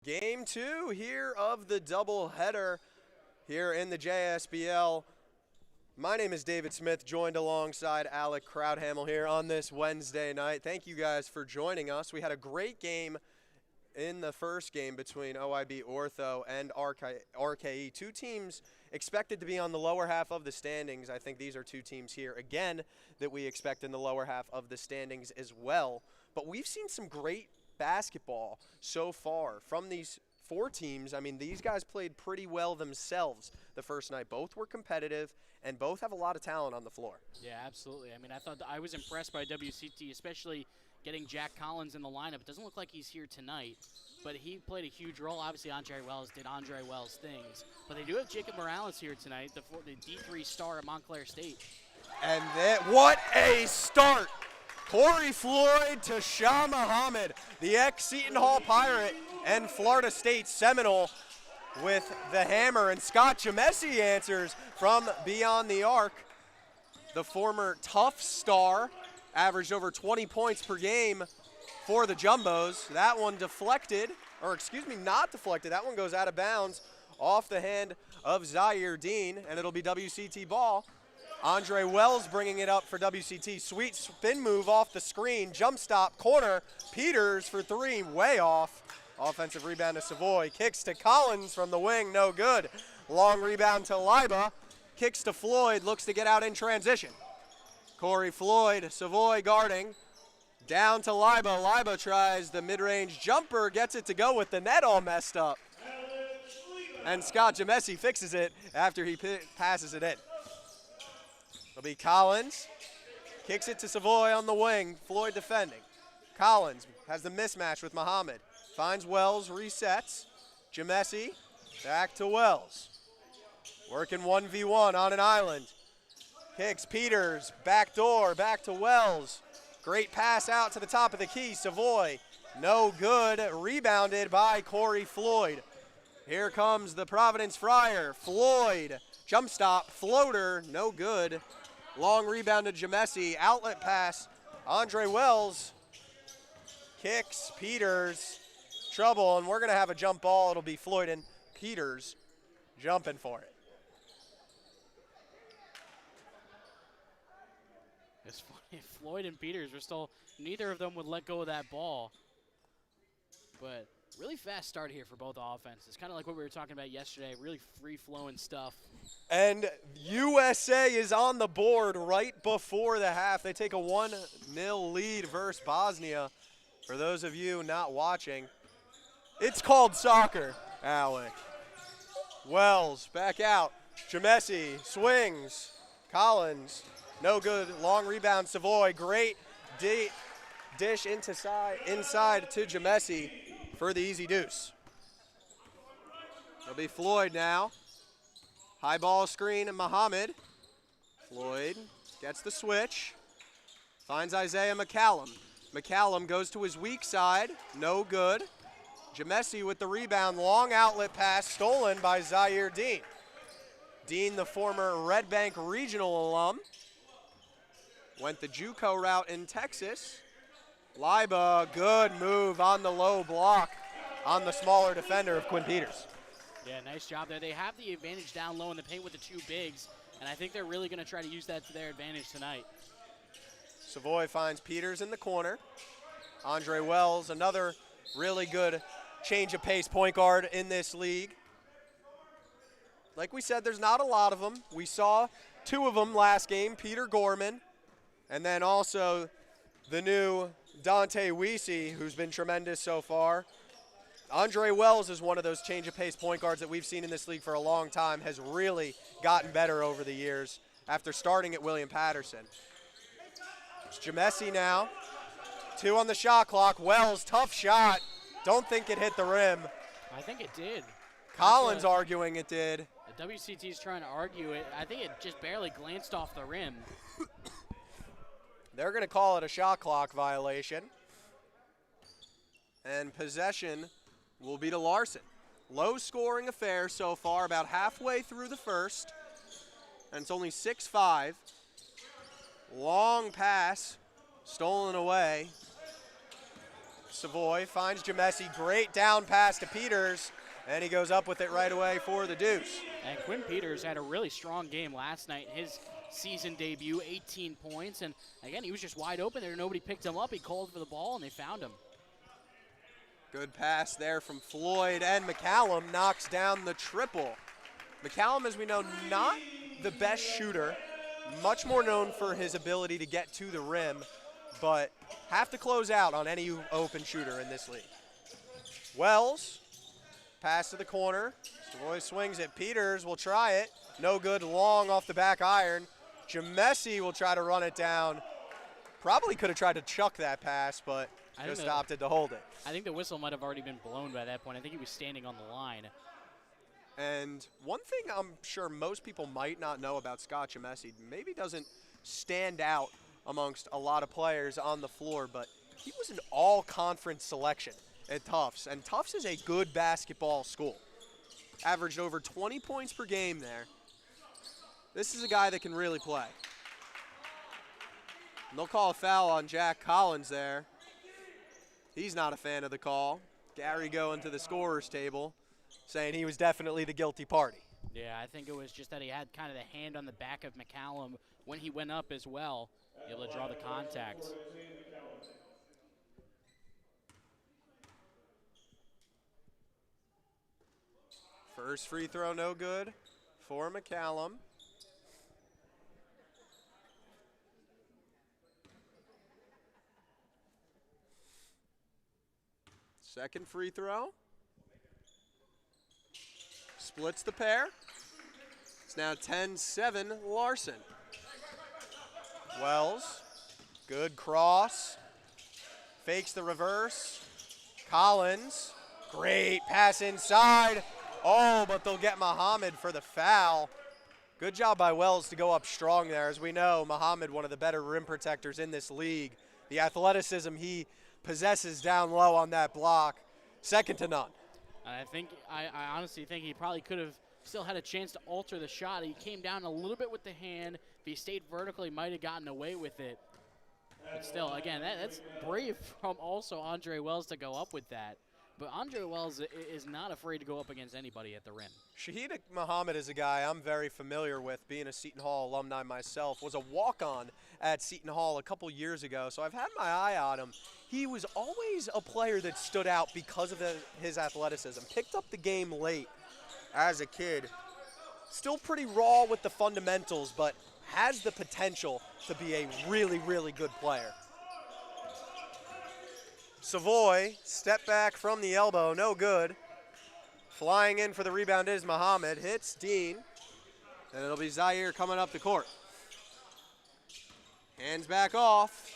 Game 2 here of the doubleheader here in the JSBL. My name is David Smith, joined alongside Alec Crowdhamel here on this Wednesday night. Thank you guys for joining us. We had a great game in the first game between OIB Ortho and RKE. Two teams expected to be on the lower half of the standings. I think these are two teams here, again, that we expect in the lower half of the standings as well. But we've seen some great basketball so far from these four teams. I mean, these guys played pretty well themselves the first night. Both were competitive, and both have a lot of talent on the floor. Yeah, absolutely. I mean, I was impressed by WCT, especially getting Jack Collins in the lineup. It doesn't look like he's here tonight, but he played a huge role. Obviously, Andre Wells did Andre Wells things. But they do have Jacob Morales here tonight, the D3 star at Montclair State. And what a start! Corey Floyd to Shah Muhammad, the ex-Seton Hall Pirate and Florida State Seminole, with the hammer. And Scott Jamesi answers from beyond the arc. The former tough star averaged over 20 points per game for the Jumbos. That one deflected, or excuse me, not deflected. That one goes out of bounds off the hand of Zaire Dean, and it'll be WCT ball. Andre Wells bringing it up for WCT. Sweet spin move off the screen. Jump stop, corner. Peters for three, way off. Offensive rebound to Savoy. Kicks to Collins from the wing, no good. Long rebound to Liba. Kicks to Floyd, looks to get out in transition. Corey Floyd, Savoy guarding. Down to Liba. Liba tries the mid-range jumper, gets it to go with the net all messed up. And Scott Jamesi fixes it after he passes it in. It'll be Collins, kicks it to Savoy on the wing, Floyd defending. Collins has the mismatch with Muhammad, finds Wells, resets. Jamesi, back to Wells. Working 1v1 on an island. Kicks Peters, back door, back to Wells. Great pass out to the top of the key, Savoy. No good, rebounded by Corey Floyd. Here comes the Providence Friar, Floyd. Jump stop, floater, no good. Long rebound to Jamesi, outlet pass. Andre Wells kicks, Peters, trouble, and we're gonna have a jump ball. It'll be Floyd and Peters jumping for it. It's funny, Floyd and Peters were still, neither of them would let go of that ball. But really fast start here for both offenses. Kind of like what we were talking about yesterday, really free-flowing stuff. And USA is on the board right before the half. They take a 1-0 lead versus Bosnia. For those of you not watching, it's called soccer, Alec. Wells back out. Jamesi swings. Collins, no good. Long rebound, Savoy. Great dish inside to Jamesi for the easy deuce. It'll be Floyd now. High ball screen and Muhammad. Floyd gets the switch. Finds Isaiah McCallum. McCallum goes to his weak side. No good. Jamesi with the rebound. Long outlet pass stolen by Zaire Dean. Dean, the former Red Bank Regional alum. Went the JUCO route in Texas. Liba, good move on the low block on the smaller defender of Quinn Peters. Yeah, nice job there. They have the advantage down low in the paint with the two bigs, and I think they're really going to try to use that to their advantage tonight. Savoy finds Peters in the corner. Andre Wells, another really good change of pace point guard in this league. Like we said, there's not a lot of them. We saw two of them last game, Peter Gorman, and then also the new Dante Weesey, who's been tremendous so far. Andre Wells is one of those change of pace point guards that we've seen in this league for a long time, has really gotten better over the years after starting at William Patterson. It's Jamesi now. 2 on the shot clock. Wells, tough shot. Don't think it hit the rim. I think it did. Collins arguing it did. The WCT's trying to argue it. I think it just barely glanced off the rim. They're going to call it a shot clock violation. And possession will be to Larson. Low scoring affair so far, about halfway through the first. And it's only 6-5. Long pass, stolen away. Savoy finds Jamesi, great down pass to Peters, and he goes up with it right away for the deuce. And Quinn Peters had a really strong game last night. His season debut, 18 points, and again, he was just wide open there. Nobody picked him up. He called for the ball, and they found him. Good pass there from Floyd, and McCallum knocks down the triple. McCallum, as we know, not the best shooter, much more known for his ability to get to the rim, but have to close out on any open shooter in this league. Wells, pass to the corner. Savoy swings it. Peters will try it. No good, long off the back iron. Jamesi will try to run it down. Probably could have tried to chuck that pass, but just opted to hold it. I think the whistle might have already been blown by that point. I think he was standing on the line. And one thing I'm sure most people might not know about Scott Jamesi, maybe doesn't stand out amongst a lot of players on the floor, but he was an all-conference selection at Tufts, and Tufts is a good basketball school. Averaged over 20 points per game there. This is a guy that can really play. And they'll call a foul on Jack Collins there. He's not a fan of the call. Gary going to the scorer's table, saying he was definitely the guilty party. Yeah, I think it was just that he had kind of the hand on the back of McCallum when he went up as well, able to draw the contact. First free throw no good for McCallum. Second free throw. Splits the pair. It's now 10-7 Larson. Wells, good cross. Fakes the reverse. Collins, great pass inside. Oh, but they'll get Muhammad for the foul. Good job by Wells to go up strong there. As we know, Muhammad, one of the better rim protectors in this league. The athleticism he possesses down low on that block, second to none. I honestly think he probably could have still had a chance to alter the shot. He came down a little bit with the hand. If he stayed vertical, he might have gotten away with it. But still, again, that's brave from also Andre Wells to go up with that. But Andre Wells is not afraid to go up against anybody at the rim. Shahid Muhammad is a guy I'm very familiar with, being a Seton Hall alumni myself. Was a walk-on at Seton Hall a couple years ago, so I've had my eye on him. He was always a player that stood out because of his athleticism. Picked up the game late as a kid. Still pretty raw with the fundamentals, but has the potential to be a really, really good player. Savoy, step back from the elbow, no good. Flying in for the rebound is Muhammad, hits Dean, and it'll be Zaire coming up the court. Hands back off,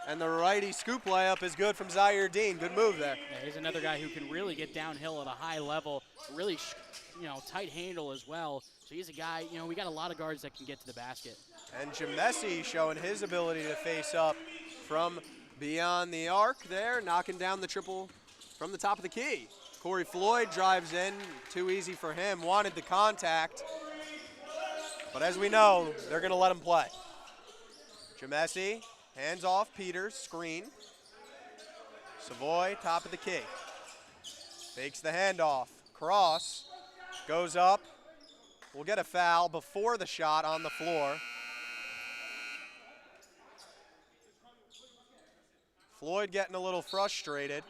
and the righty scoop layup is good from Zaire Dean. Good move there. Yeah, he's another guy who can really get downhill at a high level, really, tight handle as well. So he's a guy, we got a lot of guards that can get to the basket. And Jamesi showing his ability to face up from beyond the arc there, knocking down the triple from the top of the key. Corey Floyd drives in, too easy for him, wanted the contact. But as we know, they're gonna let him play. Jamesi, hands off Peters, screen. Savoy, top of the key. Fakes the handoff, cross, goes up. We'll get a foul before the shot on the floor. Floyd getting a little frustrated.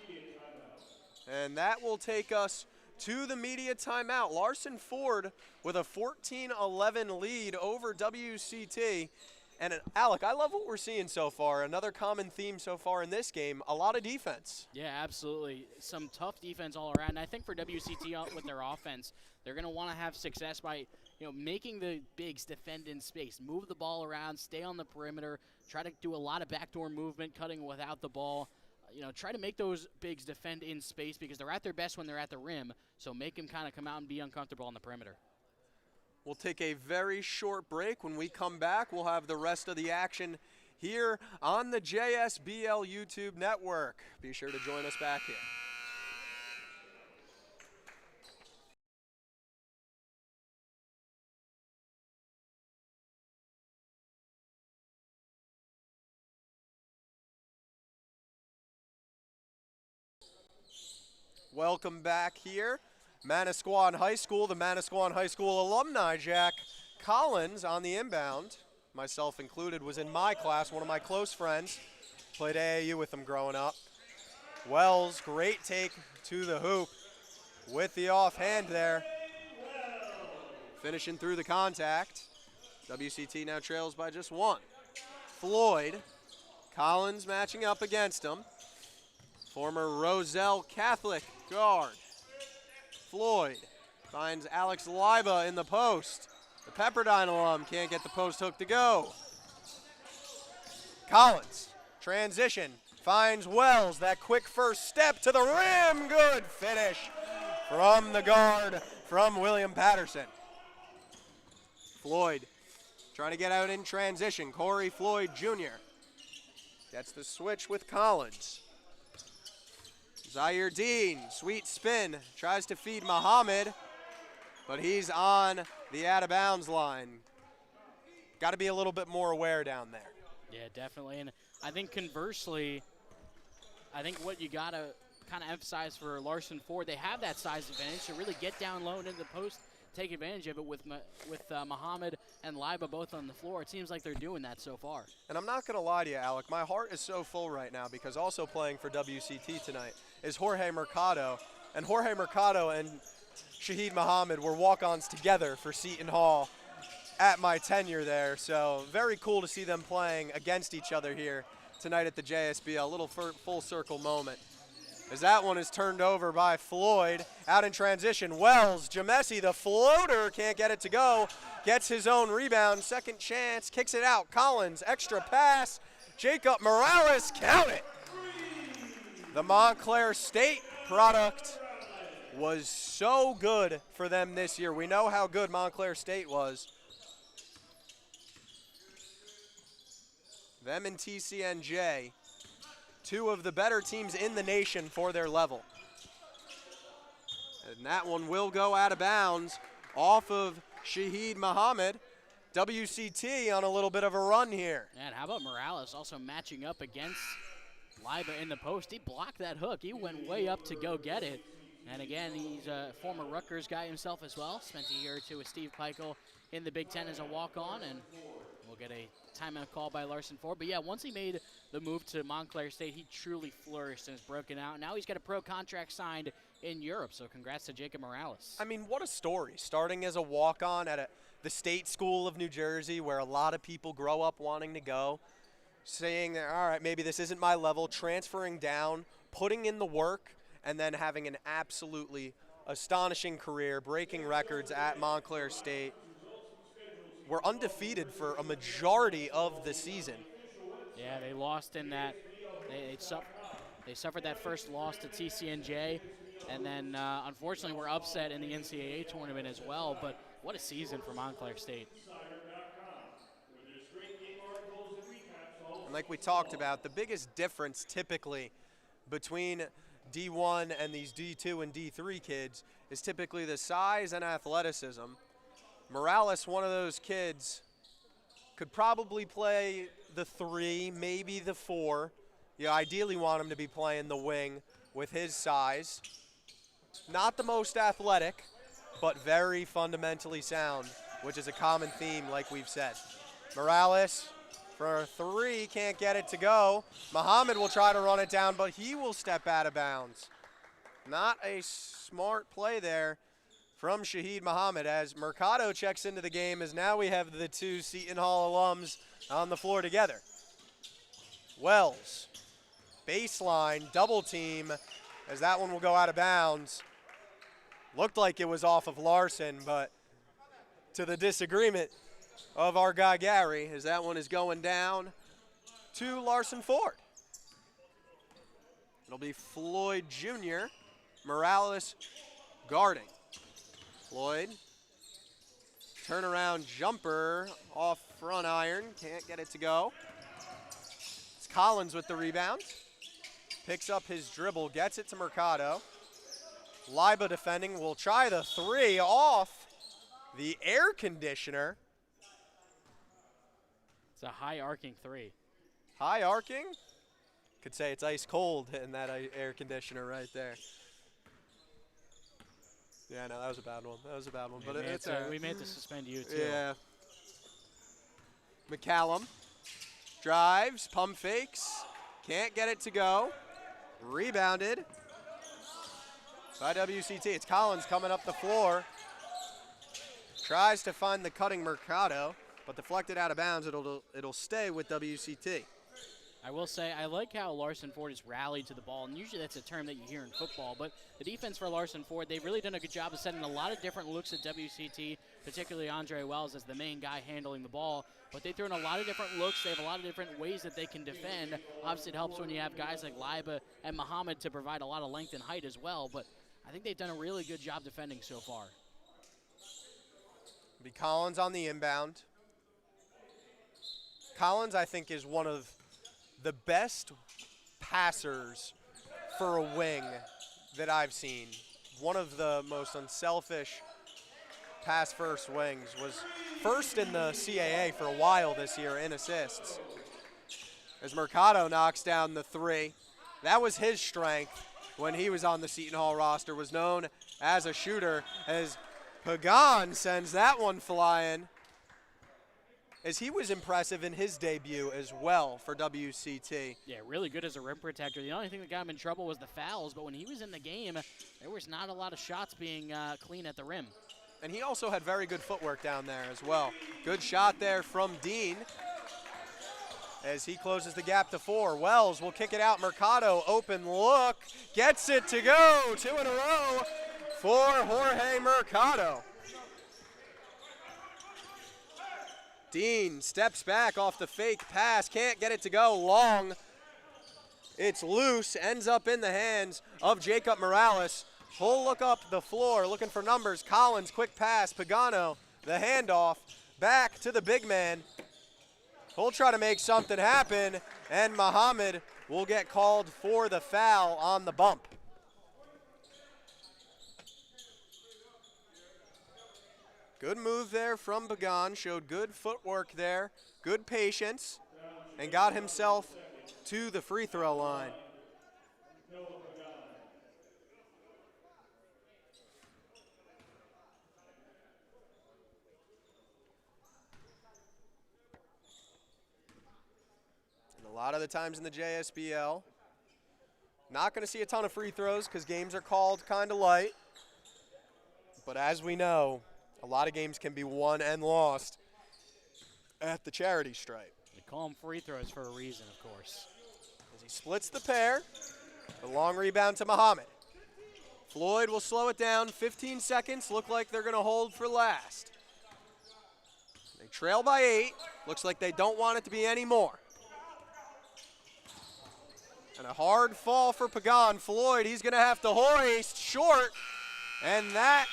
And that will take us to the media timeout. Larson Ford with a 14-11 lead over WCT. And Alec, I love what we're seeing so far. Another common theme so far in this game, a lot of defense. Yeah, absolutely. Some tough defense all around. And I think for WCT with their offense, they're going to want to have success by making the bigs defend in space, move the ball around, stay on the perimeter, try to do a lot of backdoor movement, cutting without the ball. Try to make those bigs defend in space because they're at their best when they're at the rim. So make them kind of come out and be uncomfortable on the perimeter. We'll take a very short break. When we come back, we'll have the rest of the action here on the JSBL YouTube network. Be sure to join us back here. welcome back here. Manasquan High School, the Manasquan High School alumni, Jack Collins on the inbound. Myself included, was in my class, one of my close friends. Played AAU with him growing up. Wells, great take to the hoop with the offhand there. Finishing through the contact. WCT now trails by just one. Floyd, Collins matching up against him. Former Roselle Catholic guard. Floyd finds Alex Leiba in the post. The Pepperdine alum can't get the post hook to go. Collins, transition, finds Wells. That quick first step to the rim. Good finish from the guard from William Patterson. Floyd trying to get out in transition. Corey Floyd Jr. gets the switch with Collins. Zaire Dean, sweet spin, tries to feed Muhammad, but he's on the out-of-bounds line. Got to be a little bit more aware down there. Yeah, definitely. And I think conversely, I think what you got to kind of emphasize for Larson Ford, they have that size advantage to really get down low and into the post, take advantage of it with Muhammad and Leiba both on the floor. It seems like they're doing that so far. And I'm not going to lie to you, Alec. My heart is so full right now because also playing for WCT tonight is Jorge Mercado. And Jorge Mercado and Shahid Muhammad were walk-ons together for Seton Hall at my tenure there. So very cool to see them playing against each other here tonight at the JSB. A little full circle moment. As that one is turned over by Floyd. Out in transition, Wells, Jamesi, the floater, can't get it to go. Gets his own rebound, second chance, kicks it out. Collins, extra pass. Jacob Morales, count it. The Montclair State product was so good for them this year. We know how good Montclair State was. Them and TCNJ. Two of the better teams in the nation for their level. And that one will go out of bounds off of Shahid Muhammad. WCT on a little bit of a run here. And how about Morales also matching up against Leiba in the post? He blocked that hook. He went way up to go get it. And again, he's a former Rutgers guy himself as well. Spent a year or two with Steve Peichel in the Big Ten as a walk-on, and we'll get a timeout call by Larson Ford. But yeah, once he made the move to Montclair State, he truly flourished and has broken out. Now he's got a pro contract signed in Europe, so congrats to Jacob Morales. I mean, what a story. Starting as a walk-on at the State School of New Jersey, where a lot of people grow up wanting to go, saying, all right, maybe this isn't my level, transferring down, putting in the work, and then having an absolutely astonishing career, breaking records at Montclair State. We're undefeated for a majority of the season. Yeah, they lost in that. They suffered that first loss to TCNJ, and then unfortunately were upset in the NCAA tournament as well. But what a season for Montclair State. And like we talked about, the biggest difference typically between D1 and these D2 and D3 kids is typically the size and athleticism. Morales, one of those kids, could probably play the 3, maybe the 4. You ideally want him to be playing the wing with his size. Not the most athletic, but very fundamentally sound, which is a common theme like we've said. Morales for a 3, can't get it to go. Muhammad will try to run it down, but he will step out of bounds. Not a smart play there from Shahid Muhammad as Mercado checks into the game, as now we have the two Seton Hall alums on the floor together. Wells, baseline, double team, as that one will go out of bounds. Looked like it was off of Larson, but to the disagreement of our guy Gary, as that one is going down to Larson Ford. It'll be Floyd Jr., Morales guarding. Floyd, turnaround jumper off front iron, can't get it to go. It's Collins with the rebound. Picks up his dribble, gets it to Mercado. Leiba defending, will try the 3 off the air conditioner. It's a high arcing 3. High arcing? Could say it's ice cold in that air conditioner right there. Yeah, no, that was a bad one. That was a bad one, but We it's we made to suspend you too. Yeah. McCallum drives, pump fakes, can't get it to go. Rebounded by WCT. It's Collins coming up the floor. Tries to find the cutting Mercado, but deflected out of bounds. It'll stay with WCT. I will say, I like how Larson Ford has rallied to the ball, and usually that's a term that you hear in football, but the defense for Larson Ford, they've really done a good job of setting a lot of different looks at WCT, particularly Andre Wells as the main guy handling the ball, but they throw in a lot of different looks. They have a lot of different ways that they can defend. Obviously, it helps when you have guys like Liba and Muhammad to provide a lot of length and height as well, but I think they've done a really good job defending so far. Be Collins on the inbound. Collins, I think, is one of the best passers for a wing that I've seen. One of the most unselfish pass-first wings. Was first in the CAA for a while this year in assists. As Mercado knocks down the three. That was his strength when he was on the Seton Hall roster, was known as a shooter, as Pagan sends that one flying, as he was impressive in his debut as well for WCT. Yeah, really good as a rim protector. The only thing that got him in trouble was the fouls, but when he was in the game, there was not a lot of shots being clean at the rim. And he also had very good footwork down there as well. Good shot there from Dean as he closes the gap to 4. Wells will kick it out. Mercado, open look, gets it to go. 2 in a row for Jorge Mercado. Dean steps back off the fake pass, can't get it to go long. It's loose, ends up in the hands of Jacob Morales. He'll look up the floor, looking for numbers. Collins, quick pass. Pagano, the handoff, back to the big man. He'll try to make something happen, and Muhammad will get called for the foul on the bump. Good move there from Pagan, showed good footwork there, good patience, and got himself to the free throw line. And a lot of the times in the JSBL, not going to see a ton of free throws because games are called kind of light. But as we know, a lot of games can be won and lost at the charity stripe. They call them free throws for a reason, of course. As he splits the pair, the long rebound to Muhammad. Floyd will slow it down. 15 seconds. Look like they're going to hold for last. They trail by 8. Looks like they don't want it to be any more. And a hard fall for Pagan. Floyd, he's going to have to hoist short. And that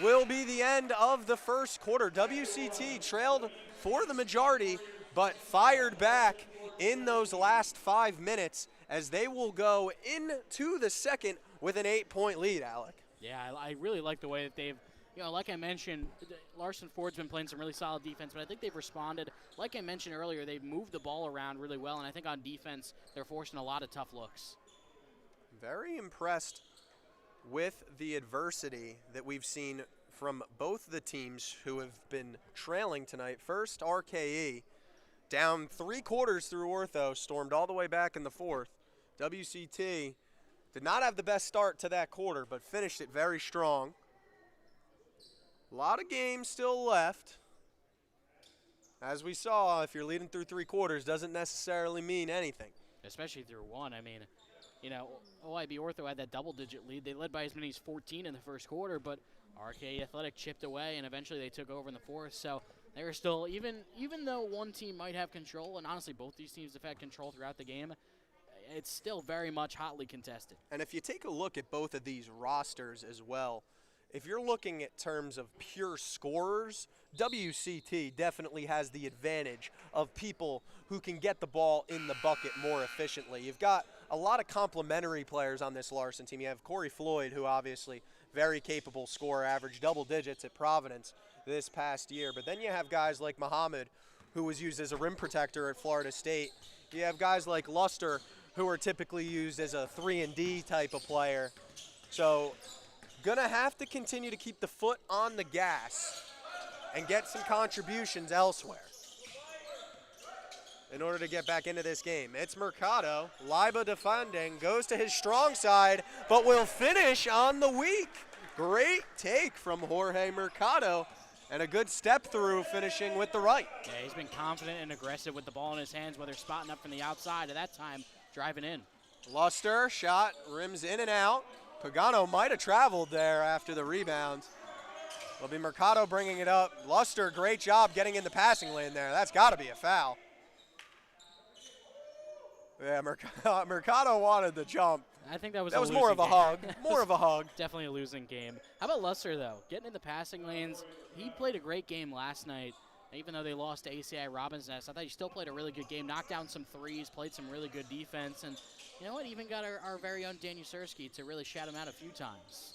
will be the end of the first quarter. WCT trailed for the majority, but fired back in those last 5 minutes as they will go into the second with an 8-point lead, Alec. Yeah, I really like the way that they've, like I mentioned, Larson Ford's been playing some really solid defense, but I think they've responded. Like I mentioned earlier, they've moved the ball around really well, and I think on defense, they're forcing a lot of tough looks. Very impressed with the adversity that we've seen from both the teams who have been trailing tonight. First, RKE, down 3 quarters through Ortho, stormed all the way back in the 4th. WCT did not have the best start to that quarter, but finished it very strong. A lot of games still left. As we saw, if you're leading through 3 quarters, doesn't necessarily mean anything. Especially through 1. I mean, OIB Ortho had that double-digit lead. They led by as many as 14 in the first quarter, but RK Athletic chipped away, and eventually they took over in the 4th. So they were still, even though one team might have control, and honestly both these teams have had control throughout the game, it's still very much hotly contested. And if you take a look at both of these rosters as well, if you're looking at terms of pure scorers, WCT definitely has the advantage of people who can get the ball in the bucket more efficiently. You've got a lot of complementary players on this Larson team. You have Corey Floyd, who obviously very capable scorer, averaged double digits at Providence this past year. But then you have guys like Muhammad, who was used as a rim protector at Florida State. You have guys like Luster, who are typically used as a 3-and-D type of player. So Gonna have to continue to keep the foot on the gas and get some contributions elsewhere in order to get back into this game. It's Mercado. Liba defending, goes to his strong side, but will finish on the weak. Great take from Jorge Mercado, and a good step through finishing with the right. Yeah, he's been confident and aggressive with the ball in his hands, whether spotting up from the outside, at that time, driving in. Luster, shot, rims in and out. Pagano might have traveled there after the rebound. It'll be Mercado bringing it up. Luster, great job getting in the passing lane there. That's got to be a foul. Yeah, Mercado wanted the jump. I think that was more of a hug. More of a hug. Definitely a losing game. How about Luster, though? Getting in the passing lanes. He played a great game last night. Even though they lost to ACI Robins Nest, I thought he still played a really good game, knocked down some threes, played some really good defense, and you know what? Even got our very own Dan Usurski to really shout him out a few times.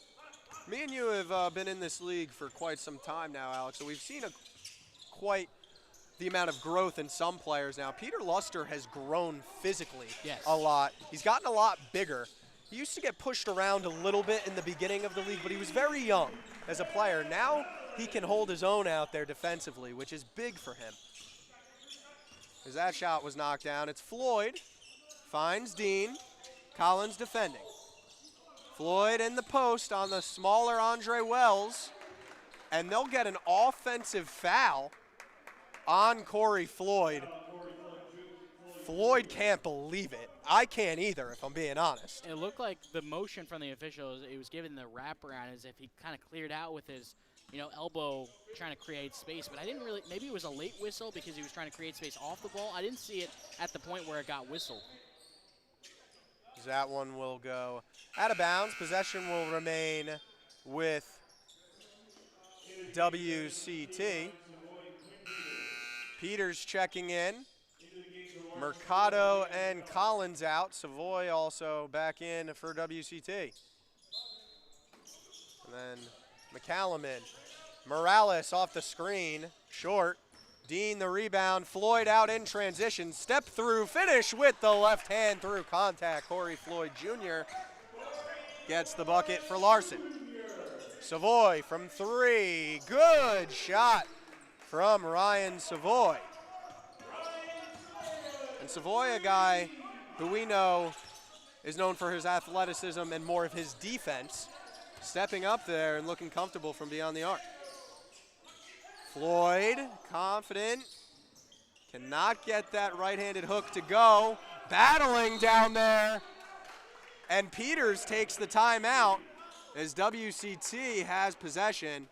Me and you have been in this league for quite some time now, Alex, so we've seen quite the amount of growth in some players now. Peter Luster has grown physically a lot. He's gotten a lot bigger. He used to get pushed around a little bit in the beginning of the league, but he was very young as a player. Now he can hold his own out there defensively, which is big for him. As that shot was knocked down, it's Floyd. Finds Dean. Collins defending. Floyd in the post on the smaller Andre Wells. And they'll get an offensive foul on Corey Floyd. Floyd can't believe it. I can't either, if I'm being honest. It looked like the motion from the officials, it was given the wraparound as if he kind of cleared out with his elbow trying to create space. But I didn't really, maybe it was a late whistle because he was trying to create space off the ball. I didn't see it at the point where it got whistled. That one will go out of bounds. Possession will remain with WCT. Peters checking in. Mercado and Collins out. Savoy also back in for WCT. And then McCallum in. Morales off the screen. Short. Dean the rebound. Floyd out in transition. Step through. Finish with the left hand through contact. Corey Floyd Jr. gets the bucket for Larson. Savoy from three. Good shot from Ryan Savoy. And Savoy, a guy who we know is known for his athleticism and more of his defense, stepping up there and looking comfortable from beyond the arc. Floyd, confident, cannot get that right-handed hook to go. Battling down there, and Peters takes the timeout as WCT has possession.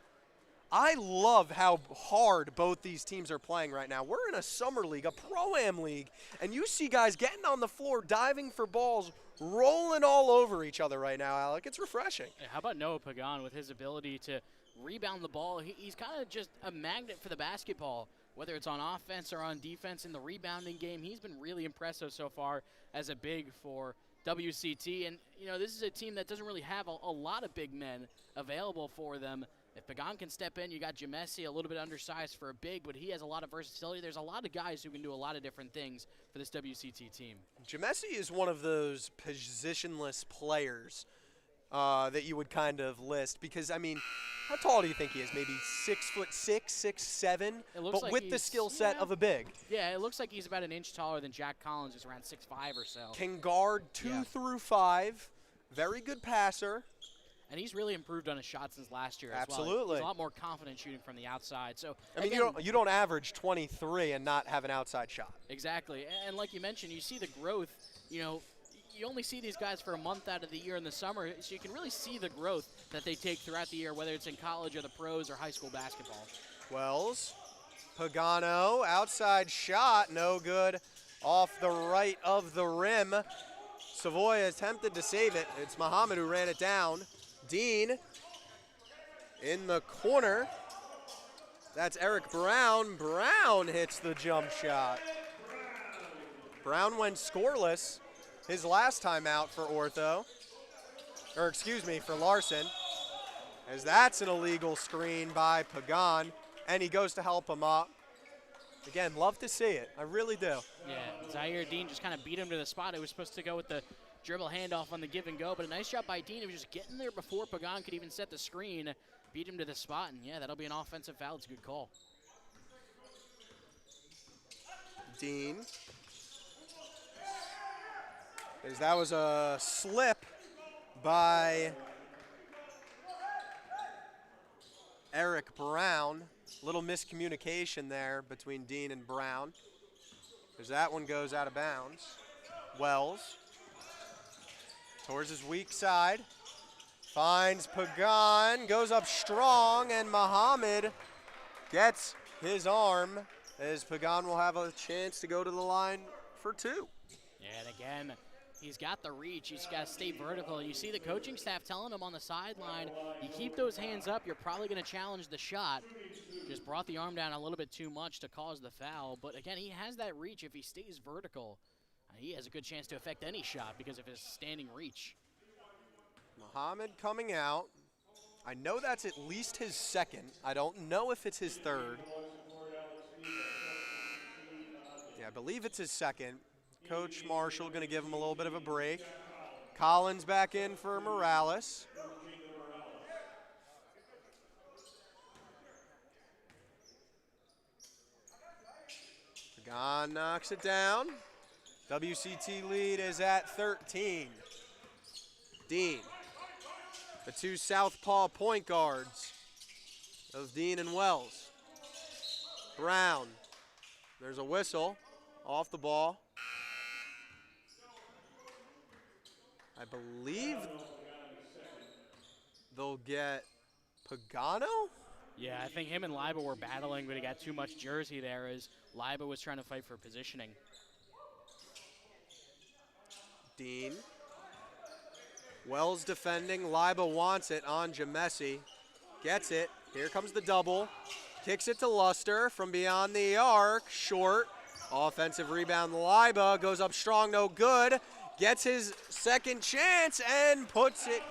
I love how hard both these teams are playing right now. We're in a summer league, a pro-am league, and you see guys getting on the floor, diving for balls, rolling all over each other right now, Alec. It's refreshing. Yeah, how about Noah Pagan with his ability to rebound the ball? He's kind of just a magnet for the basketball, whether it's on offense or on defense. In the rebounding game, he's been really impressive so far as a big for WCT. And, this is a team that doesn't really have a lot of big men available for them. If Pagan can step in, you got Jamesi, a little bit undersized for a big, but he has a lot of versatility. There's a lot of guys who can do a lot of different things for this WCT team. Jamesi is one of those positionless players that you would kind of list because, how tall do you think he is? Maybe 6'6", 6'7", but like with the skill set of a big. Yeah, it looks like he's about an inch taller than Jack Collins, who's around 6'5" or so. Can guard 2 through 5, very good passer. And he's really improved on his shot since last year as well. Absolutely. He's a lot more confident shooting from the outside. So you don't average 23 and not have an outside shot. Exactly. And like you mentioned, you see the growth. You only see these guys for a month out of the year in the summer, so you can really see the growth that they take throughout the year, whether it's in college or the pros or high school basketball. Wells, Pagano, outside shot, no good, off the right of the rim. Savoy attempted to save it. It's Muhammad who ran it down. Dean in the corner. That's Eric Brown. Brown hits the jump shot. Brown went scoreless his last time out for for Larson. As that's an illegal screen by Pagan, and he goes to help him up. Again, love to see it. I really do. Yeah, Zaire Dean just kind of beat him to the spot. It was supposed to go with the dribble handoff on the give and go, but a nice job by Dean of just getting there before Pagan could even set the screen, beat him to the spot, and yeah, that'll be an offensive foul. It's a good call. Dean. As that was a slip by Eric Brown. Little miscommunication there between Dean and Brown. As that one goes out of bounds. Wells towards his weak side. Finds Pagan, goes up strong, and Muhammad gets his arm as Pagan will have a chance to go to the line for 2. Yeah, and again, he's got the reach. He's got to stay vertical. You see the coaching staff telling him on the sideline, you keep those hands up, you're probably going to challenge the shot. Just brought the arm down a little bit too much to cause the foul. But again, he has that reach. If he stays vertical, he has a good chance to affect any shot because of his standing reach. Muhammad coming out. I know that's at least his second. I don't know if it's his third. Yeah, I believe it's his second. Coach Marshall going to give him a little bit of a break. Collins back in for Morales. Pagan knocks it down. WCT lead is at 13. Dean, the 2 southpaw point guards of Dean and Wells. Brown, there's a whistle off the ball. I believe they'll get Pagano? Yeah, I think him and Liba were battling, but he got too much jersey there as Liba was trying to fight for positioning. Dean. Wells defending. Liba wants it on Jamesi. Gets it. Here comes the double. Kicks it to Luster from beyond the arc. Short. Offensive rebound. Liba goes up strong. No good. Gets his second chance and puts it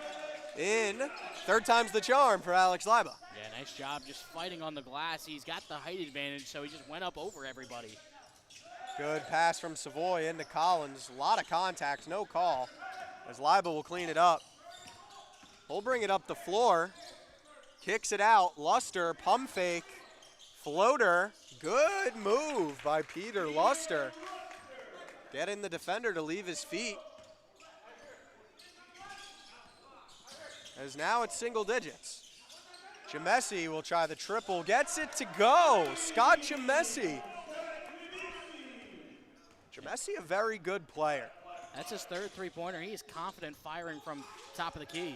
in. Third time's the charm for Alex Liba. Yeah, nice job just fighting on the glass. He's got the height advantage, so he just went up over everybody. Good pass from Savoy into Collins. A lot of contact, no call. As Liba will clean it up. He'll bring it up the floor. Kicks it out. Luster, pump fake, floater. Good move by Peter Luster. Getting the defender to leave his feet. As now it's single digits. Jamesi will try the triple. Gets it to go. Scott Jamesi. Jamesi, a very good player. That's his third three-pointer. He is confident firing from top of the key.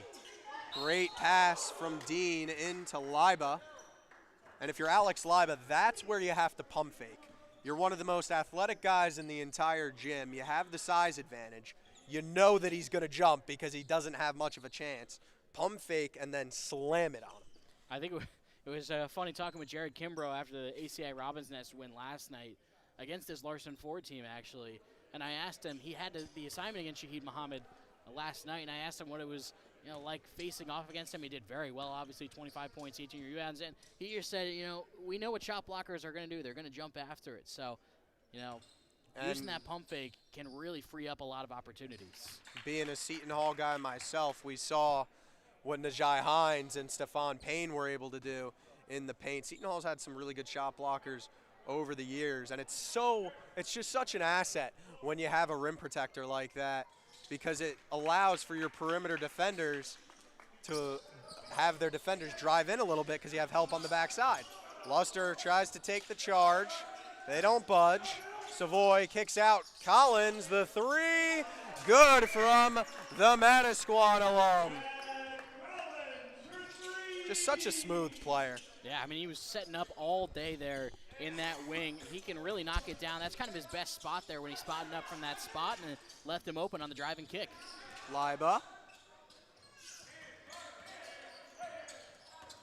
Great pass from Dean into Liba. And if you're Alex Liba, that's where you have to pump fake. You're one of the most athletic guys in the entire gym. You have the size advantage. You know that he's going to jump because he doesn't have much of a chance. Pump fake and then slam it on him. I think it was funny talking with Jared Kimbrough after the ACI Robbins Nest win last night against this Larson Ford team, actually. And I asked him, he had the assignment against Shahid Muhammad last night, and I asked him what it was like facing off against him. He did very well, obviously, 25 points, 18 rebounds. And he just said, we know what shot blockers are going to do. They're going to jump after it. So, using that pump fake can really free up a lot of opportunities. Being a Seton Hall guy myself, we saw what Najai Hines and Stephon Payne were able to do in the paint. Seton Hall's had some really good shot blockers over the years, and it's just such an asset when you have a rim protector like that, because it allows for your perimeter defenders to have their defenders drive in a little bit because you have help on the backside. Luster tries to take the charge. They don't budge. Savoy kicks out. Collins, the three. Good from the Mana Squad alum. Just such a smooth player. Yeah, I mean, he was setting up all day there in that wing. He can really knock it down. That's kind of his best spot there when he's spotting up from that spot, and it left him open on the driving kick. Liba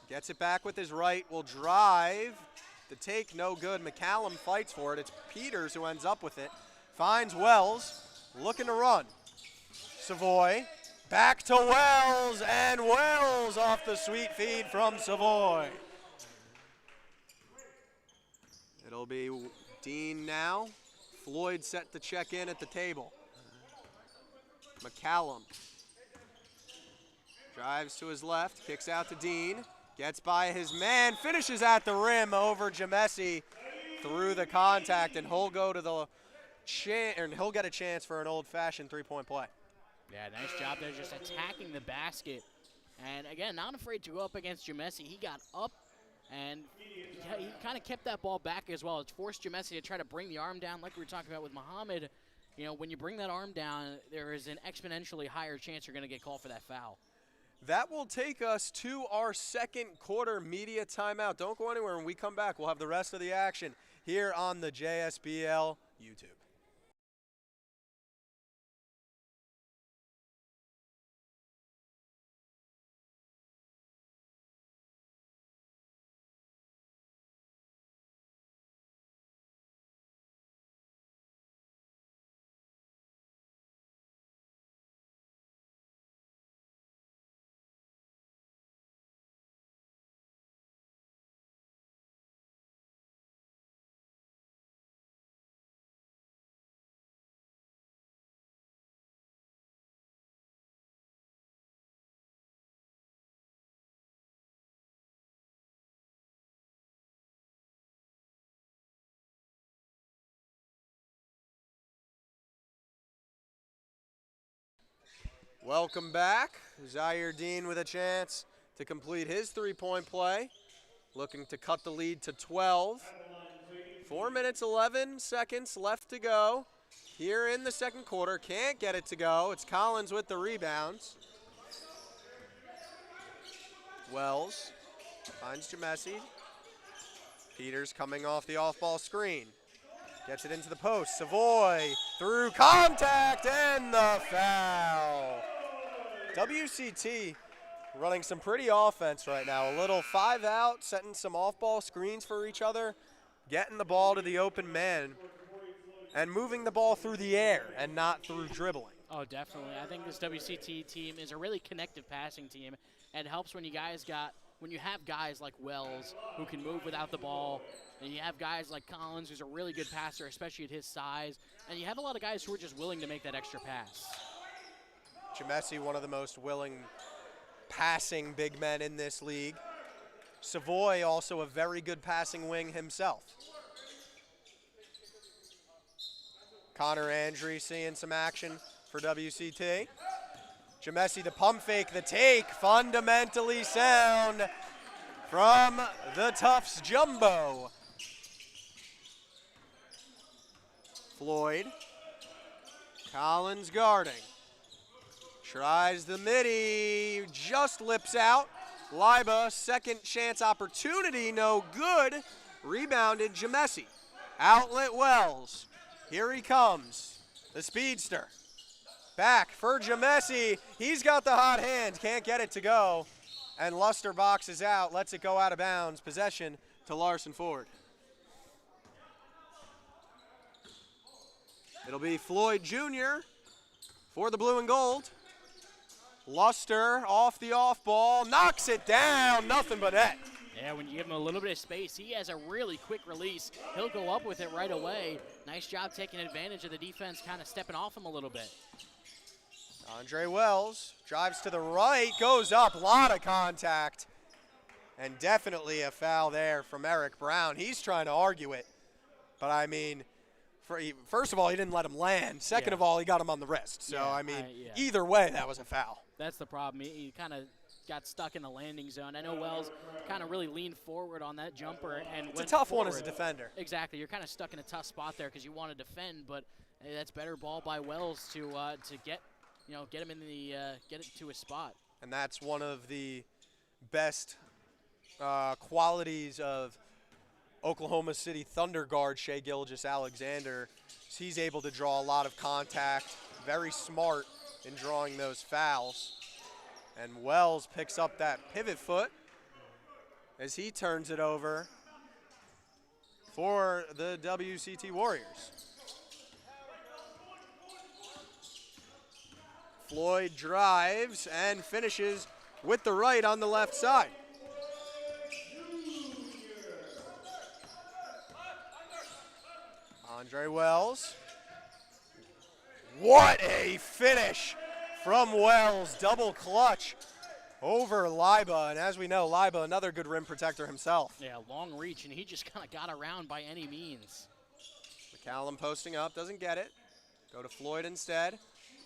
gets it back with his right, will drive. The take, no good. McCallum fights for it. It's Peters who ends up with it. Finds Wells, looking to run. Savoy, back to Wells, and Wells off the sweet feed from Savoy. It'll be Dean now. Floyd set to check in at the table. McCallum drives to his left, kicks out to Dean, gets by his man, finishes at the rim over Jamesi through the contact, and he'll go to the and he'll get a chance for an old-fashioned three-point play. Yeah, nice job there, just attacking the basket. And again, not afraid to go up against Jamesi. He got up, and he kind of kept that ball back as well. It forced Jamesi to try to bring the arm down, like we were talking about with Muhammad. You know, when you bring that arm down, there is an exponentially higher chance you're going to get called for that foul. That will take us to our second quarter media timeout. Don't go anywhere. When we come back, we'll have the rest of the action here on the JSBL YouTube. Welcome back. Zaire Dean with a chance to complete his three-point play, looking to cut the lead to 12. 4 minutes, 11 seconds left to go here in the second quarter. Can't get it to go. It's Collins with the rebounds. Wells finds Jamesi. Peters coming off the off-ball screen. Gets it into the post. Savoy through contact and the foul. WCT running some pretty offense right now. A little 5-out, setting some off-ball screens for each other, getting the ball to the open man, and moving the ball through the air and not through dribbling. Oh, definitely. I think this WCT team is a really connective passing team, and it helps when you have guys like Wells who can move without the ball, and you have guys like Collins who's a really good passer, especially at his size, and you have a lot of guys who are just willing to make that extra pass. Jamesi, one of the most willing passing big men in this league. Savoy, also a very good passing wing himself. Connor Andre seeing some action for WCT. Jamesi, the pump fake, the take, fundamentally sound from the Tufts Jumbo. Floyd, Collins guarding. Tries the midi, just lips out. Liba, second chance opportunity, no good. Rebounded Jamesi. Outlet Wells. Here he comes, the speedster. Back for Jamesi. He's got the hot hand, can't get it to go. And Luster boxes out, lets it go out of bounds. Possession to Larson Ford. It'll be Floyd Jr. for the blue and gold. Luster off the off ball, knocks it down, nothing but net. Yeah, when you give him a little bit of space, he has a really quick release. He'll go up with it right away. Nice job taking advantage of the defense, kind of stepping off him a little bit. Andre Wells drives to the right, goes up, lot of contact. And definitely a foul there from Eric Brown. He's trying to argue it. But I mean, first of all, he didn't let him land. Second of all, he got him on the wrist. So, I mean, either way, that was a foul. That's the problem. He kind of got stuck in the landing zone. I know Wells kind of really leaned forward on that jumper and it's a tough one as a defender. Exactly. You're kind of stuck in a tough spot there because you want to defend, but hey, that's better ball by Wells to get him in the get it to his spot. And that's one of the best qualities of Oklahoma City Thunder guard Shai Gilgeous-Alexander. He's able to draw a lot of contact, very smart in drawing those fouls. And Wells picks up that pivot foot as he turns it over for the WCT Warriors. Floyd drives and finishes with the right on the left side. Andre Wells. What a finish from Wells. Double clutch over Liba. And as we know, Liba, another good rim protector himself. Yeah, long reach, and he just kind of got around by any means. McCallum posting up, doesn't get it. Go to Floyd instead.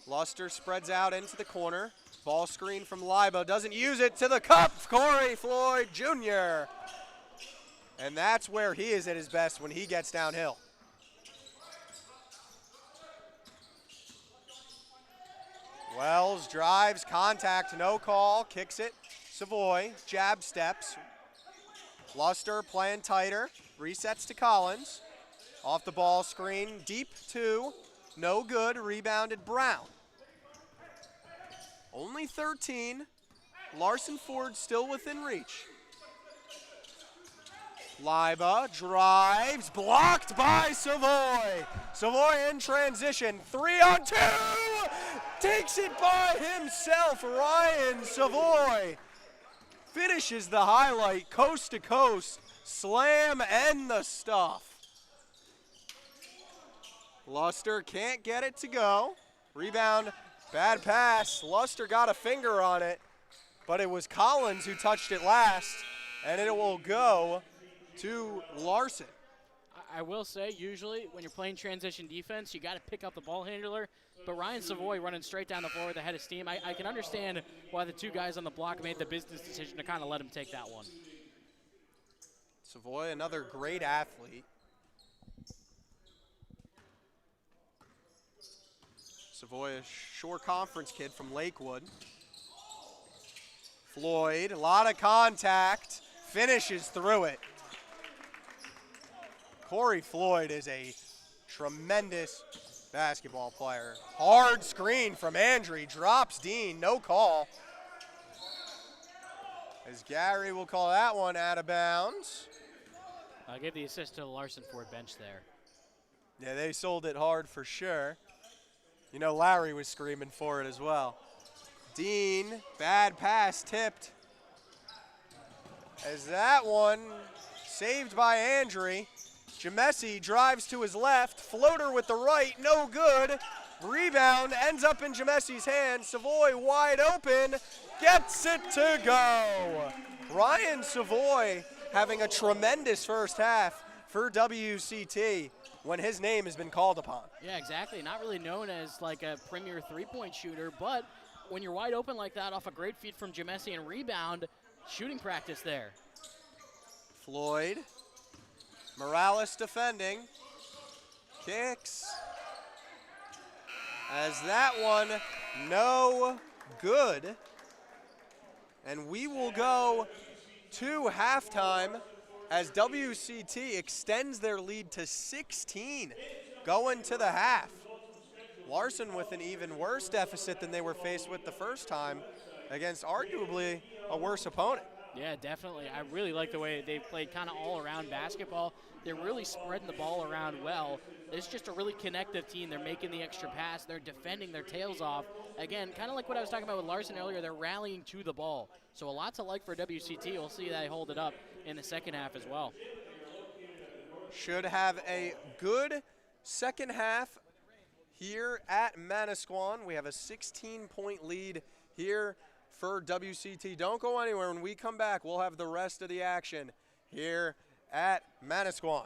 Luster spreads out into the corner. Ball screen from Liba, doesn't use it, to the cup, Corey Floyd Jr. And that's where he is at his best, when he gets downhill. Wells drives, contact, no call, kicks it. Savoy, jab steps. Luster playing tighter, resets to Collins. Off the ball screen, deep two, no good, rebounded Brown. Only 13, Larson Ford still within reach. Liba drives, blocked by Savoy. Savoy in transition, 3-on-2, takes it by himself. Ryan Savoy finishes the highlight, coast to coast, slam and the stuff. Luster can't get it to go. Rebound, bad pass. Luster got a finger on it, but it was Collins who touched it last, and it will go to Larson. I will say, usually when you're playing transition defense, you got to pick up the ball handler. But Ryan Savoy running straight down the floor with a head of steam, I can understand why the two guys on the block made the business decision to kind of let him take that one. Savoy, another great athlete. Savoy, a Shore Conference kid from Lakewood. Floyd, a lot of contact, finishes through it. Corey Floyd is a tremendous basketball player. Hard screen from Andre, drops Dean, no call. As Gary will call that one out of bounds. I gave the assist to the Larson Ford bench there. Yeah, they sold it hard for sure. You know, Larry was screaming for it as well. Dean, bad pass, tipped. As that one saved by Andre. Jamesi drives to his left, floater with the right, no good. Rebound ends up in Jamesi's hand. Savoy wide open, gets it to go. Ryan Savoy having a tremendous first half for WCT when his name has been called upon. Yeah, exactly. Not really known as like a premier three-point shooter, but when you're wide open like that off a great feed from Jamesi and rebound, shooting practice there. Floyd. Morales defending, kicks, as that one no good. And we will go to halftime as WCT extends their lead to 16 going to the half. Larson with an even worse deficit than they were faced with the first time against arguably a worse opponent. Yeah, definitely. I really like the way they've played kind of all-around basketball. They're really spreading the ball around well. It's just a really connective team. They're making the extra pass. They're defending their tails off. Again, kind of like what I was talking about with Larson earlier, they're rallying to the ball. So a lot to like for WCT. We'll see that they hold it up in the second half as well. Should have a good second half here at Manasquan. We have a 16-point lead here for WCT. Don't go anywhere. When we come back, we'll have the rest of the action here at Manasquan.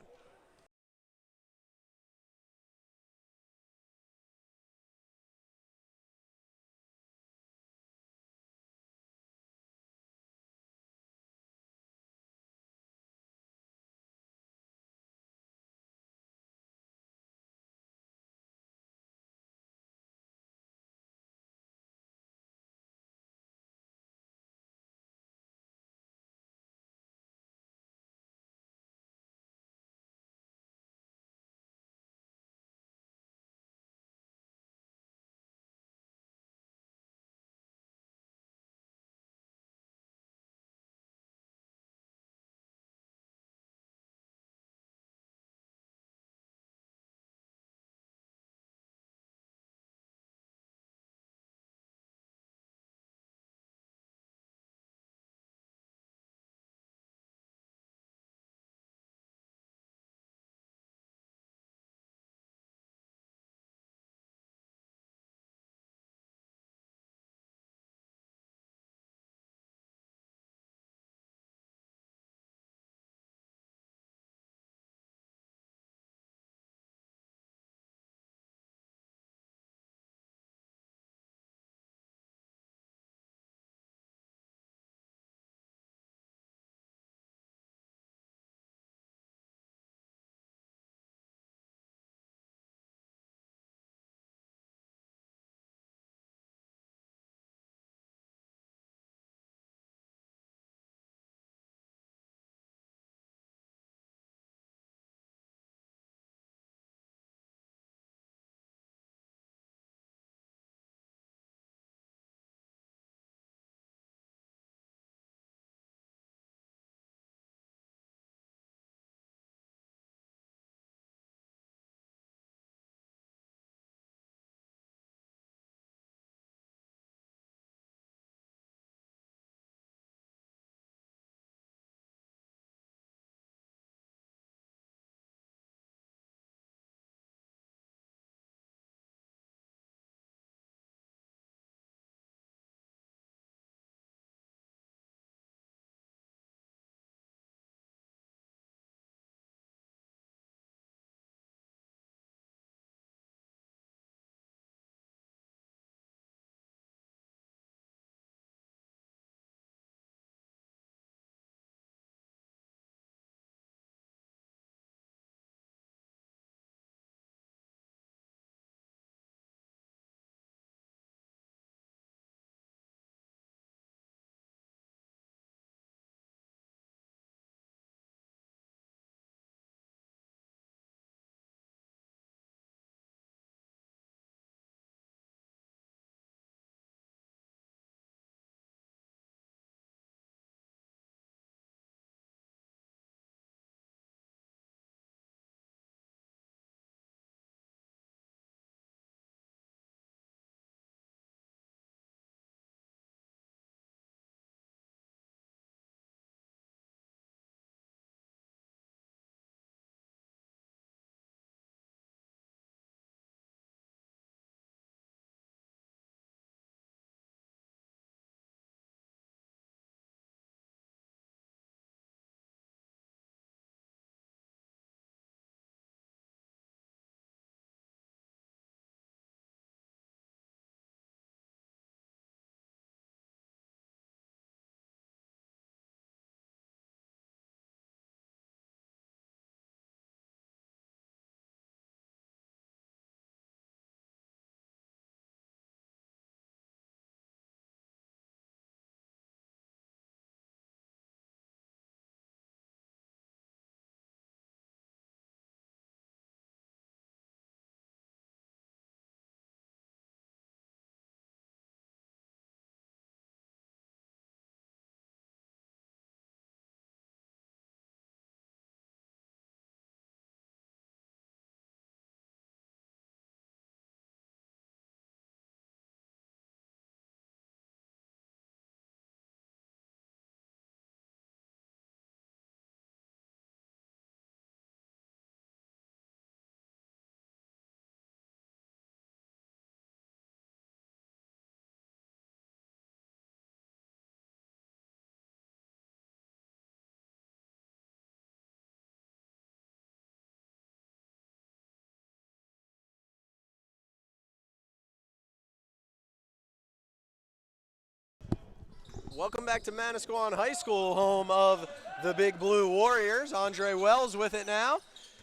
Welcome back to Manasquan High School, home of the Big Blue Warriors. Andre Wells with it now.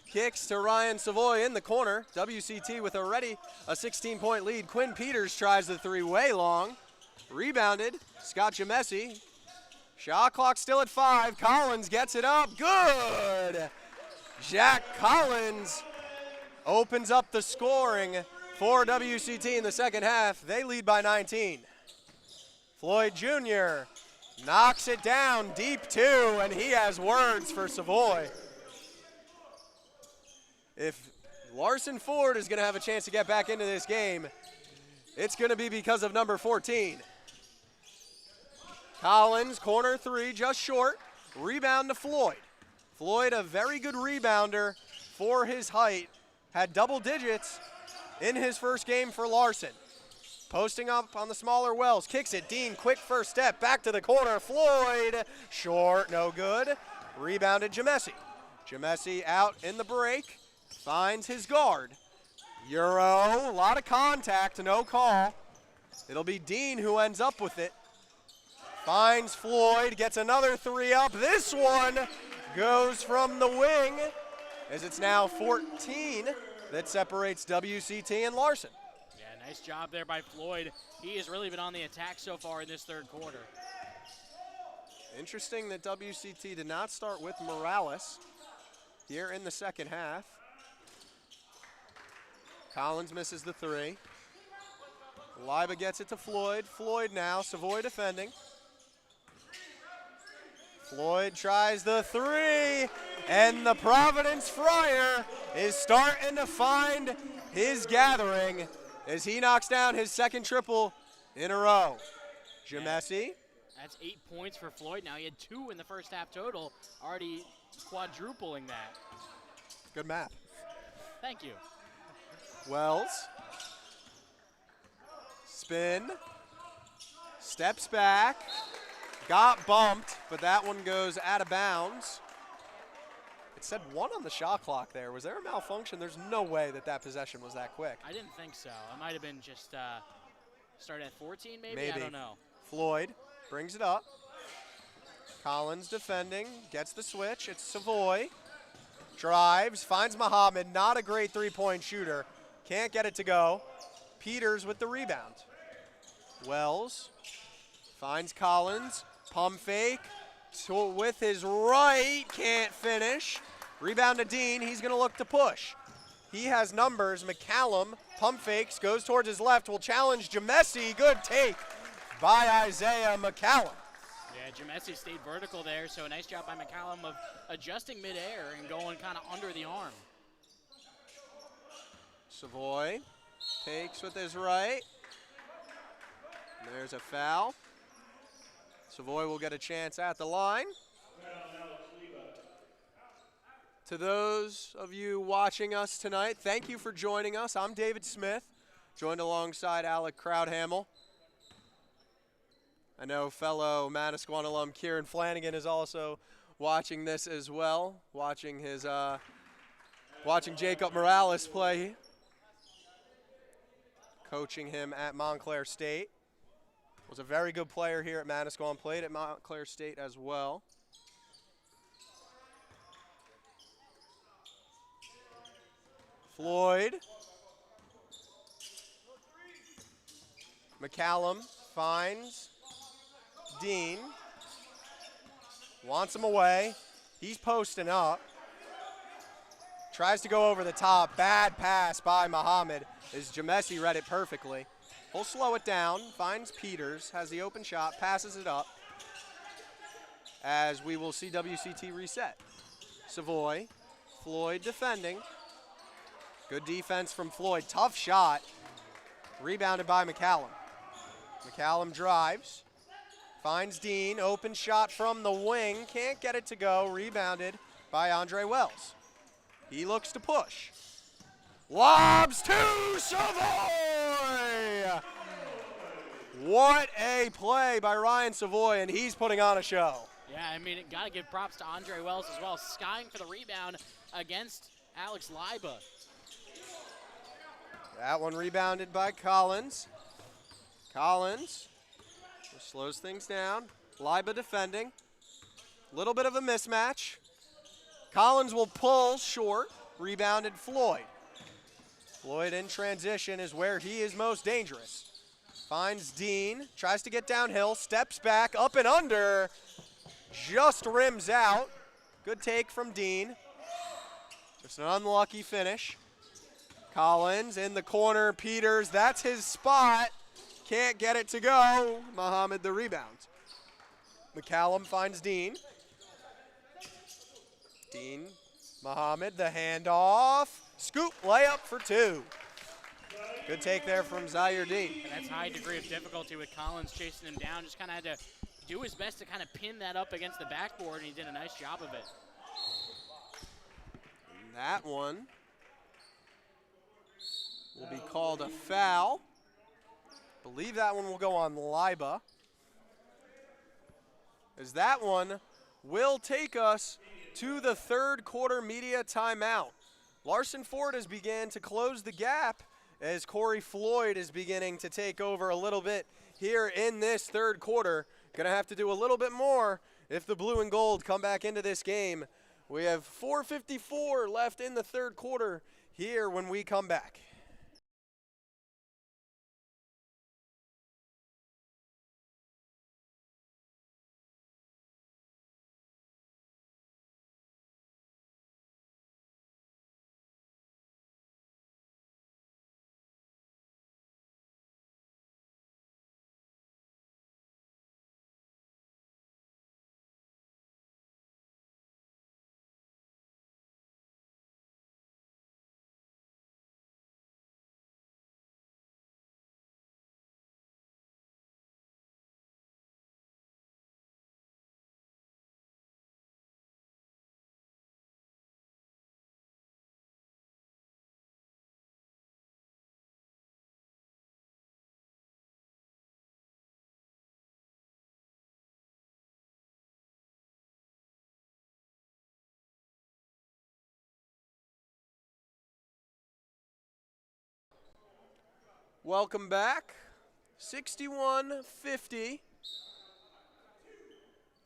Kicks to Ryan Savoy in the corner. WCT with already a 16-point lead. Quinn Peters tries the three way long. Rebounded. Scott Jamesi. Shot clock still at 5. Collins gets it up. Good! Jack Collins opens up the scoring for WCT in the second half. They lead by 19. Floyd Jr. knocks it down deep two, and he has words for Savoy. If Larson Ford is going to have a chance to get back into this game, it's going to be because of number 14. Collins, corner three, just short. Rebound to Floyd. Floyd, a very good rebounder for his height, had double digits in his first game for Larson. Posting up on the smaller Wells, kicks it. Dean, quick first step, back to the corner. Floyd, short, no good. Rebounded Jamesi. Jamesi out in the break, finds his guard. Euro, a lot of contact, no call. It'll be Dean who ends up with it. Finds Floyd, gets another three up. This one goes from the wing, as it's now 14 that separates WCT and Larson. Nice job there by Floyd. He has really been on the attack so far in this third quarter. Interesting that WCT did not start with Morales here in the second half. Collins misses the three. Liba gets it to Floyd. Floyd now, Savoy defending. Floyd tries the three, and the Providence Friar is starting to find his gathering as he knocks down his second triple in a row. Jamesi. That's 8 points for Floyd. Now he had 2 in the first half total, already quadrupling that. Good math. Thank you. Wells. Spin. Steps back. Got bumped, but that one goes out of bounds. It said 1 on the shot clock there. Was there a malfunction? There's no way that that possession was that quick. I didn't think so. It might have been just started at 14 maybe? I don't know. Floyd brings it up. Collins defending, gets the switch. It's Savoy. Drives, finds Muhammad. Not a great three-point shooter. Can't get it to go. Peters with the rebound. Wells finds Collins. Pump fake. With his right, can't finish. Rebound to Dean, he's gonna look to push. He has numbers, McCallum, pump fakes, goes towards his left, will challenge Jamesi, good take by Isaiah McCallum. Yeah, Jamesi stayed vertical there, so a nice job by McCallum of adjusting midair and going kind of under the arm. Savoy takes with his right. There's a foul. Savoy will get a chance at the line. To those of you watching us tonight, thank you for joining us. I'm David Smith, joined alongside Alec Crowdhamel. I know fellow Manasquan alum Kieran Flanagan is also watching this as well, watching Jacob Morales play, coaching him at Montclair State. Was a very good player here at Manasquan, played at Montclair State as well. Floyd. McCallum finds Dean. Wants him away. He's posting up. Tries to go over the top. Bad pass by Muhammad as Jamesi read it perfectly. He'll slow it down, finds Peters, has the open shot, passes it up, as we will see WCT reset. Savoy, Floyd defending. Good defense from Floyd, tough shot. Rebounded by McCallum. McCallum drives, finds Dean, open shot from the wing, can't get it to go, rebounded by Andre Wells. He looks to push. Lobs to Savoy! What a play by Ryan Savoy, and he's putting on a show. Yeah, I mean, got to give props to Andre Wells as well, skying for the rebound against Alex Liba. That one rebounded by Collins. Collins just slows things down. Liba defending. Little bit of a mismatch. Collins will pull short. Rebounded Floyd. Floyd in transition is where he is most dangerous. Finds Dean, tries to get downhill, steps back, up and under. Just rims out. Good take from Dean. Just an unlucky finish. Collins in the corner, Peters, that's his spot. Can't get it to go. Muhammad the rebound. McCallum finds Dean. Dean, Muhammad, the handoff. Scoop, layup for two. Good take there from Zaire Dean. And that's high degree of difficulty with Collins chasing him down. Just kind of had to do his best to kind of pin that up against the backboard, and he did a nice job of it. And that one will be called a foul. Believe that one will go on Liba. As that one will take us to the third quarter media timeout. Larson Ford has began to close the gap as Corey Floyd is beginning to take over a little bit here in this third quarter. Gonna have to do a little bit more if the blue and gold come back into this game. We have 4:54 left in the third quarter here when we come back. Welcome back. 61-50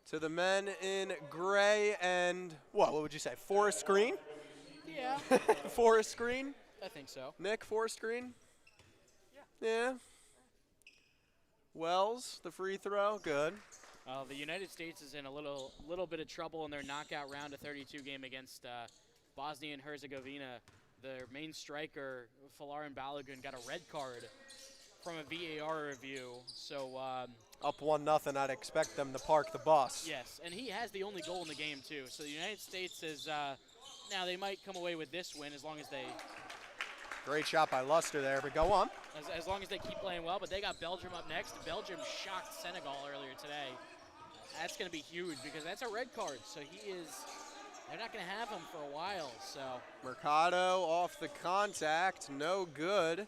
to the men in gray and, what would you say, forest green? Yeah. Forest green? I think so. Nick, forest green? Yeah. Wells, the free throw, good. The United States is in a little bit of trouble in their knockout round of 32 game against Bosnia and Herzegovina. Their main striker, Falarin Balogun, got a red card from a VAR review. So up 1-0, I'd expect them to park the bus. Yes, and he has the only goal in the game too. So the United States is now they might come away with this win as long as they. Great shot by Luster there, but go on. As long as they keep playing well, but they got Belgium up next. Belgium shocked Senegal earlier today. That's going to be huge because that's a red card. So they're not going to have him for a while. So Mercado off the contact, no good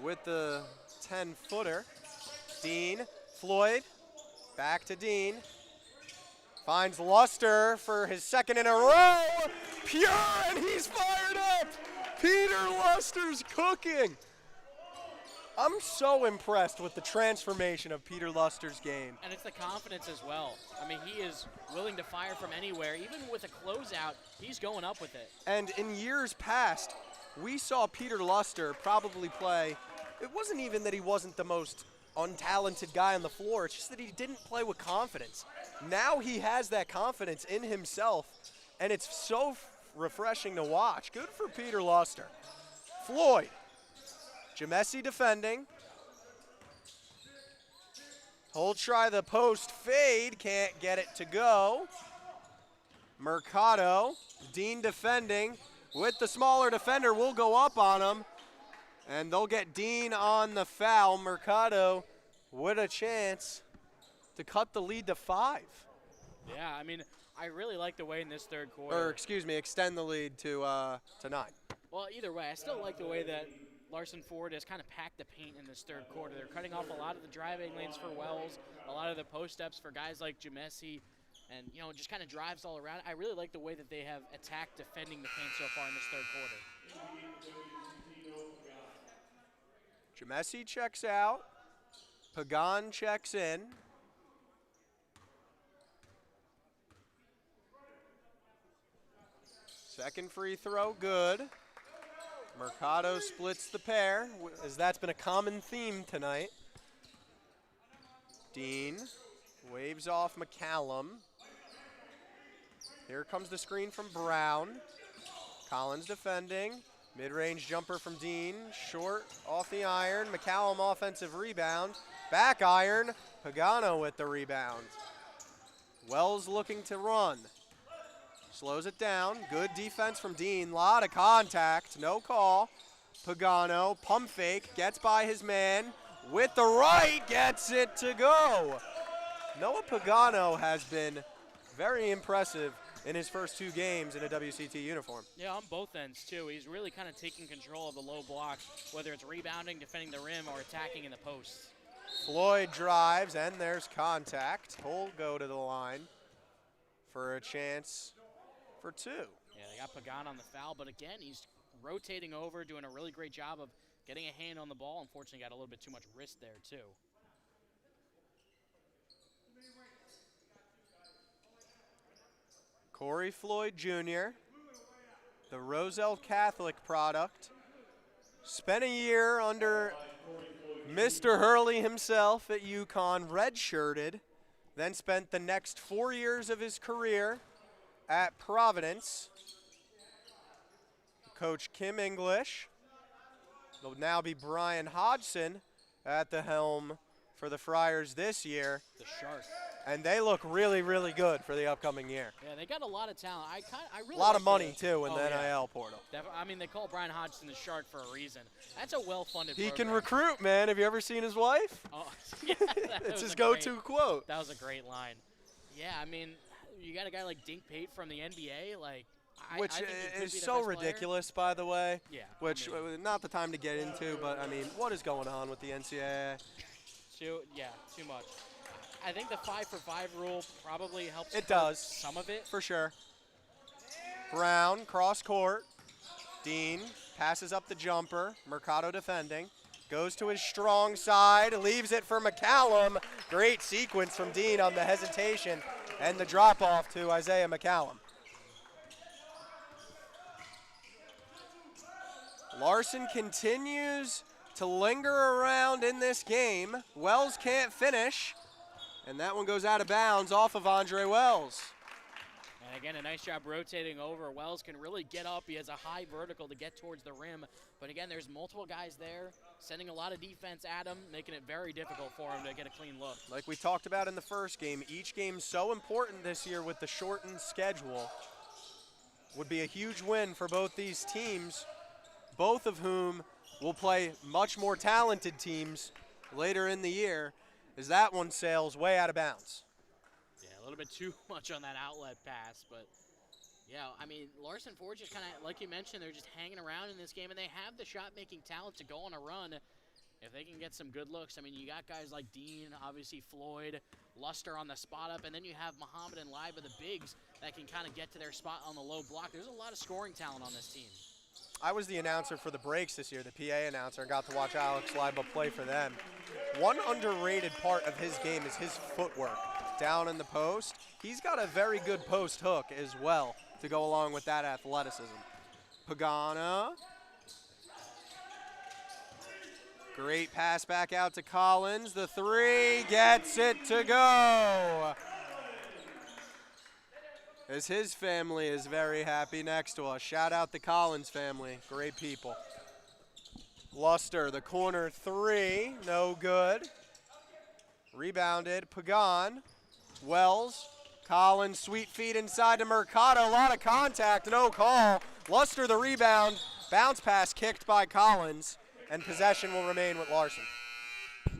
with the 10-footer. Dean, Floyd, back to Dean. Finds Luster for his second in a row. Pure, and he's fired up. Peter Luster's cooking. I'm so impressed with the transformation of Peter Luster's game. And it's the confidence as well. I mean, he is willing to fire from anywhere. Even with a closeout, he's going up with it. And in years past, we saw Peter Luster probably play. It wasn't even that he wasn't the most untalented guy on the floor. It's just that he didn't play with confidence. Now he has that confidence in himself, and it's so refreshing to watch. Good for Peter Luster. Floyd. Jamesi defending. He'll try the post fade, can't get it to go. Mercado, Dean defending with the smaller defender, will go up on him. And they'll get Dean on the foul. Mercado with a chance to cut the lead to 5. Yeah, I mean, I really like the way in this third quarter. Or, excuse me, extend the lead to 9. Well, either way, I still like the way that Larson Ford has kind of packed the paint in this third quarter. They're cutting off a lot of the driving lanes for Wells, a lot of the post-ups for guys like Jamesi, and, just kind of drives all around. I really like the way that they have attacked defending the paint so far in this third quarter. Jamesi checks out. Pagan checks in. Second free throw, good. Mercado splits the pair, as that's been a common theme tonight. Dean waves off McCallum. Here comes the screen from Brown. Collins defending. Mid-range jumper from Dean. Short off the iron. McCallum offensive rebound. Back iron. Pagano with the rebound. Wells looking to run. Slows it down. Good defense from Dean. Lot of contact. No call. Pagano, pump fake. Gets by his man. With the right, gets it to go. Noah Pagano has been very impressive in his first 2 games in a WCT uniform. Yeah, on both ends, too. He's really kind of taking control of the low block, whether it's rebounding, defending the rim, or attacking in the posts. Floyd drives, and there's contact. He'll go to the line for a chance for 2. Yeah, they got Pagan on the foul, but again, he's rotating over, doing a really great job of getting a hand on the ball. Unfortunately, got a little bit too much wrist there, too. Corey Floyd Jr., the Roselle Catholic product, spent a year under Mr. Hurley himself at UConn, redshirted, then spent the next 4 years of his career at Providence. Coach Kim English. It'll now be Brian Hodgson at the helm for the Friars this year. The Shark. And they look really, really good for the upcoming year. Yeah, they got a lot of talent. I really a lot like of money, too, in the NIL portal. I mean, they call Brian Hodgson the Shark for a reason. That's a well-funded He program. can recruit, man. Have you ever seen his wife? Oh, yeah, it's his go-to quote. That was a great line. Yeah, I mean, you got a guy like Dink Pate from the NBA, like, which I think he could is be the so best ridiculous, by the way. Yeah. Which, not the time to get into, but, I mean, what is going on with the NCAA? Too much. I think the 5-for-5 rule probably helps. It does. Some of it. For sure. Brown, cross court. Dean passes up the jumper. Mercado defending. Goes to his strong side. Leaves it for McCallum. Great sequence from Dean on the hesitation and the drop off to Isaiah McCallum. Larson continues to linger around in this game. Wells can't finish. And that one goes out of bounds off of Andre Wells. And again, a nice job rotating over. Wells can really get up. He has a high vertical to get towards the rim. But again, there's multiple guys there, sending a lot of defense at him, making it very difficult for him to get a clean look. Like we talked about in the first game, each game so important this year with the shortened schedule. Would be a huge win for both these teams, both of whom will play much more talented teams later in the year, as that one sails way out of bounds. Yeah, a little bit too much on that outlet pass, but yeah, I mean, Larson Ford just kind of, like you mentioned, they're just hanging around in this game, and they have the shot-making talent to go on a run if they can get some good looks. I mean, you got guys like Dean, obviously Floyd, Luster on the spot up, and then you have Muhammad and Liba, the bigs, that can kind of get to their spot on the low block. There's a lot of scoring talent on this team. I was the announcer for the breaks this year, the PA announcer, and got to watch Alex Liba play for them. One underrated part of his game is his footwork down in the post. He's got a very good post hook as well to go along with that athleticism. Pagana. Great pass back out to Collins. The three gets it to go. As his family is very happy next to us. Shout out the Collins family. Great people. Luster, the corner three, no good. Rebounded, Pagan. Wells, Collins, sweet feet inside to Mercado. A lot of contact, no call. Luster the rebound. Bounce pass kicked by Collins, and possession will remain with Larson. Yeah,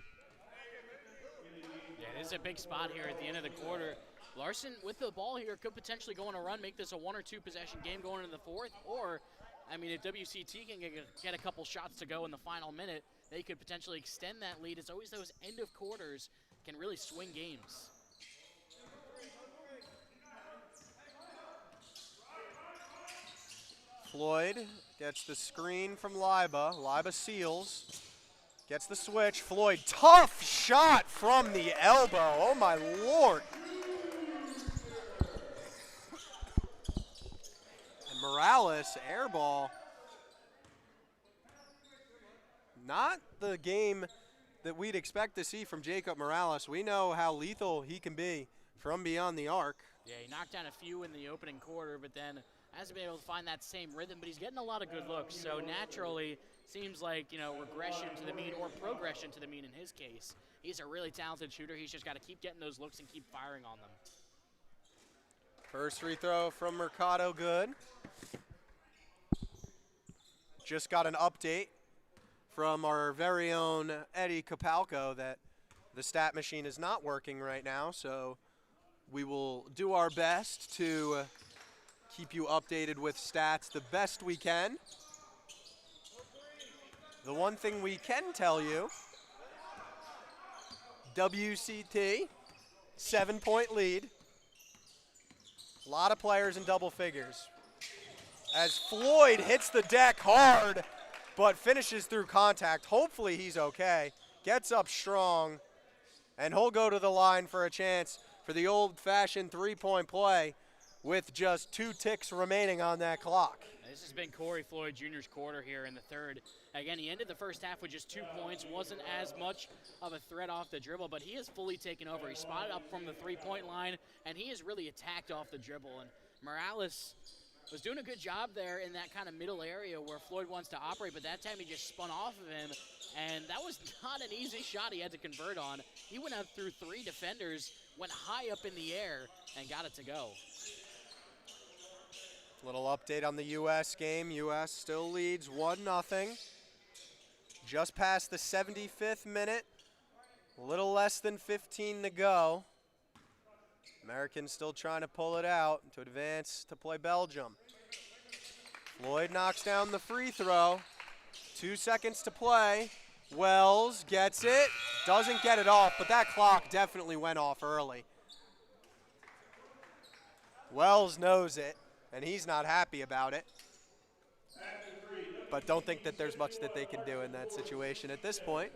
this is a big spot here at the end of the quarter. Larson, with the ball here, could potentially go on a run, make this a 1 or 2 possession game going into the fourth. Or, I mean, if WCT can get a couple shots to go in the final minute, they could potentially extend that lead. It's always those end of quarters can really swing games. Floyd gets the screen from Liba. Liba seals. Gets the switch. Floyd, tough shot from the elbow. Oh, my Lord. Morales, air ball. Not the game that we'd expect to see from Jacob Morales. We know how lethal he can be from beyond the arc. Yeah, he knocked down a few in the opening quarter, but then hasn't been able to find that same rhythm, but he's getting a lot of good looks. So naturally, seems like, regression to the mean or progression to the mean in his case. He's a really talented shooter. He's just got to keep getting those looks and keep firing on them. First free throw from Mercado, good. Just got an update from our very own Eddie Capalco that the stat machine is not working right now, so we will do our best to keep you updated with stats the best we can. The one thing we can tell you, WCT, 7-point lead. A lot of players in double figures. As Floyd hits the deck hard, but finishes through contact. Hopefully he's okay. Gets up strong, and he'll go to the line for a chance for the old-fashioned three-point play with just 2 ticks remaining on that clock. This has been Corey Floyd Jr.'s quarter here in the third. Again, he ended the first half with just 2 points. Wasn't as much of a threat off the dribble, but he has fully taken over. He spotted up from the three-point line, and he has really attacked off the dribble. And Morales was doing a good job there in that kind of middle area where Floyd wants to operate, but that time he just spun off of him, and that was not an easy shot he had to convert on. He went out through 3 defenders, went high up in the air, and got it to go. Little update on the U.S. game. U.S. still leads 1-0. Just past the 75th minute. A little less than 15 to go. Americans still trying to pull it out to advance to play Belgium. Floyd knocks down the free throw. 2 seconds to play. Wells gets it. Doesn't get it off, but that clock definitely went off early. Wells knows it, and he's not happy about it. But don't think that there's much that they can do in that situation at this point.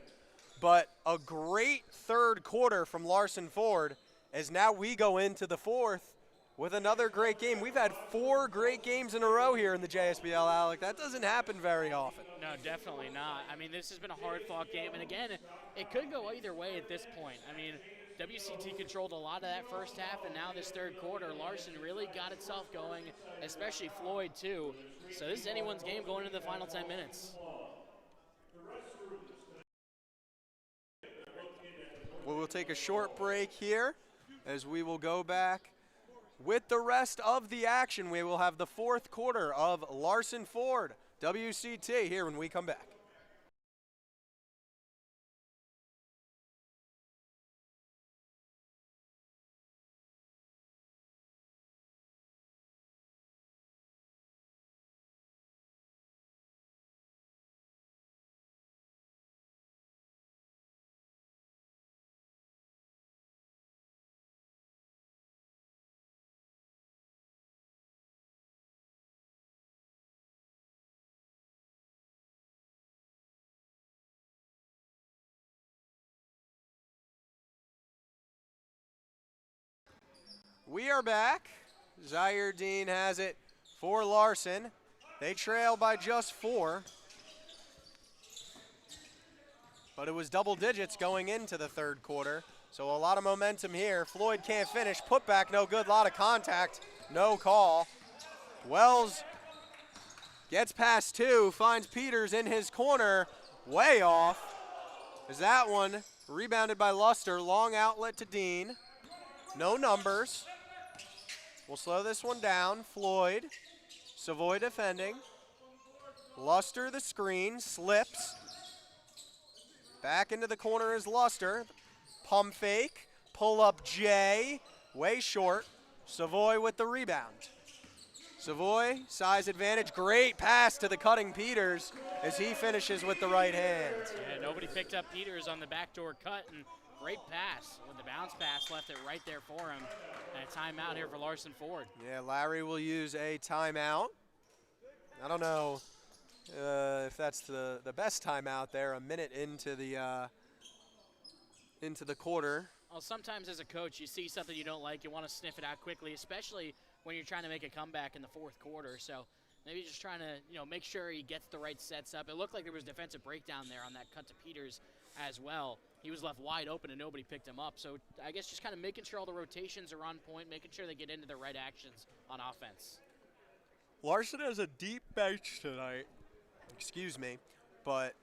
But a great third quarter from Larson Ford, as now we go into the fourth with another great game. We've had 4 great games in a row here in the JSBL, Alec. That doesn't happen very often. No, definitely not. I mean, this has been a hard-fought game, and again, it could go either way at this point. I mean, WCT controlled a lot of that first half, and now this third quarter, Larson really got itself going, especially Floyd, too. So this is anyone's game going into the final 10 minutes. Well, we'll take a short break here as we will go back with the rest of the action. We will have the fourth quarter of Larson Ford, WCT, here when we come back. We are back. Zaire Dean has it for Larson. They trail by just 4. But it was double digits going into the third quarter. So a lot of momentum here. Floyd can't finish. Putback, no good. A lot of contact. No call. Wells gets past 2. Finds Peters in his corner. Way off. Is that one rebounded by Luster. Long outlet to Dean. No numbers. We'll slow this one down. Floyd, Savoy defending. Luster the screen, slips. Back into the corner is Luster. Pump fake, pull up J, way short. Savoy with the rebound. Savoy, size advantage, great pass to the cutting Peters as he finishes with the right hand. Yeah, nobody picked up Peters on the backdoor cut, and great pass with the bounce pass, left it right there for him. And a timeout here for Larson Ford. Yeah, Larry will use a timeout. I don't know if that's the best timeout there, a minute into the quarter. Well, sometimes as a coach, you see something you don't like, you want to sniff it out quickly, especially when you're trying to make a comeback in the fourth quarter. So Maybe just trying to, make sure he gets the right sets up. It looked like there was defensive breakdown there on that cut to Peters as well. He was left wide open and nobody picked him up. So I guess just kind of making sure all the rotations are on point, making sure they get into the right actions on offense. Larson has a deep bench tonight, excuse me, but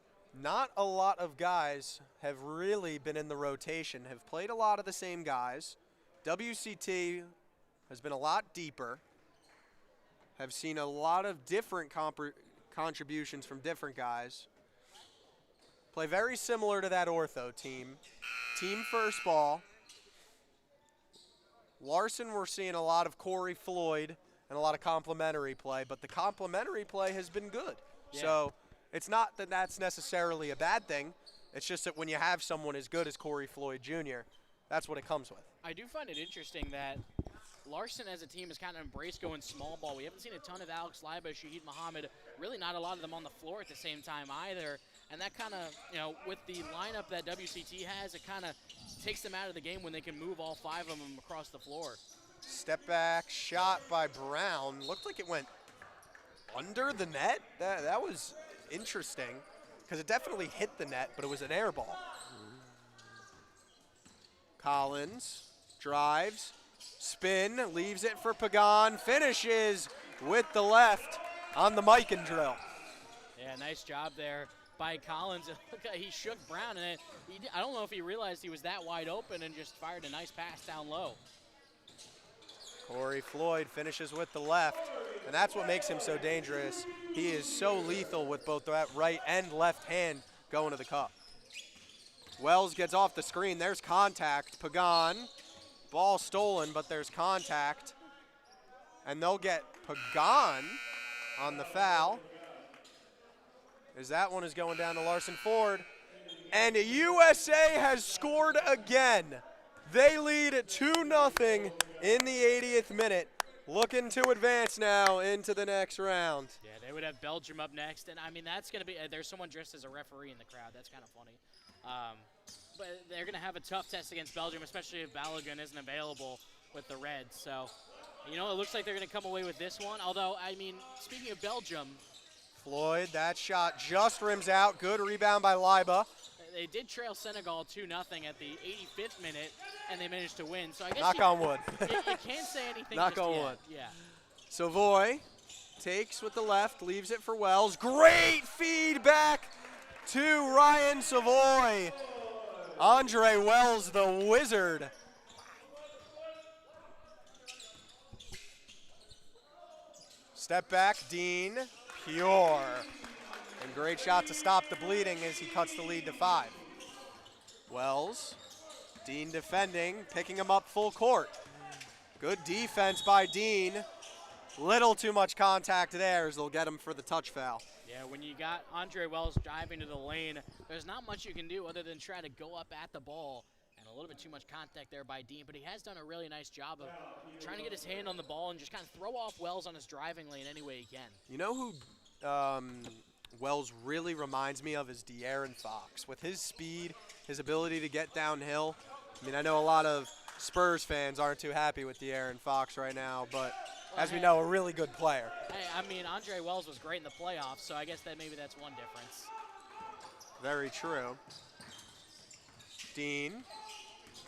not a lot of guys have really been in the rotation, have played a lot of the same guys. WCT has been a lot deeper, have seen a lot of different contributions from different guys. Play very similar to that ortho team. Team first ball. Larson, we're seeing a lot of Corey Floyd and a lot of complimentary play, but the complimentary play has been good. Yeah. So it's not that that's necessarily a bad thing. It's just that when you have someone as good as Corey Floyd Jr., that's what it comes with. I do find it interesting that Larson as a team has kind of embraced going small ball. We haven't seen a ton of Alex Leiba, Shahid Muhammad, really not a lot of them on the floor at the same time either. And that kind of, with the lineup that WCT has, it kind of takes them out of the game when they can move all 5 of them across the floor. Step back shot by Brown. Looked like it went under the net. That was interesting because it definitely hit the net, but it was an air ball. Collins drives, spin, leaves it for Pagan, finishes with the left on the mic and drill. Yeah, nice job there by Collins. He shook Brown, and I don't know if he realized he was that wide open and just fired a nice pass down low. Corey Floyd finishes with the left, and that's what makes him so dangerous. He is so lethal with both that right and left hand going to the cup. Wells gets off the screen. There's contact. Pagan, ball stolen, but there's contact. And they'll get Pagan on the foul, as that one is going down to Larson Ford. And USA has scored again. They lead 2-0 in the 80th minute, looking to advance now into the next round. Yeah, they would have Belgium up next, and I mean that's going to be there's someone dressed as a referee in the crowd. That's kind of funny. But they're going to have a tough test against Belgium, especially if Balogun isn't available with the Reds. So, it looks like they're going to come away with this one. Although, I mean, speaking of Belgium, Floyd, that shot just rims out. Good rebound by Leiba. They did trail Senegal 2-0 at the 85th minute, and they managed to win. So I guess knock on wood. you can't say anything. Knock just on yet. wood. Yeah. Savoy takes with the left, leaves it for Wells. Great feed back to Ryan Savoy. Andre Wells, the wizard. Step back, Dean, pure. And great shot to stop the bleeding as he cuts the lead to 5. Wells, Dean defending, picking him up full court. Good defense by Dean. Little too much contact there as they'll get him for the touch foul. Yeah, when you got Andre Wells driving to the lane, there's not much you can do other than try to go up at the ball. And a little bit too much contact there by Dean, but he has done a really nice job of trying to get his hand on the ball and just kind of throw off Wells on his driving lane any way he can. You know who Wells really reminds me of is De'Aaron Fox. With his speed, his ability to get downhill. I mean, I know a lot of Spurs fans aren't too happy with De'Aaron Fox right now, but as we know, a really good player. Hey, I mean, Andre Wells was great in the playoffs, so I guess that maybe that's one difference. Very true. Dean,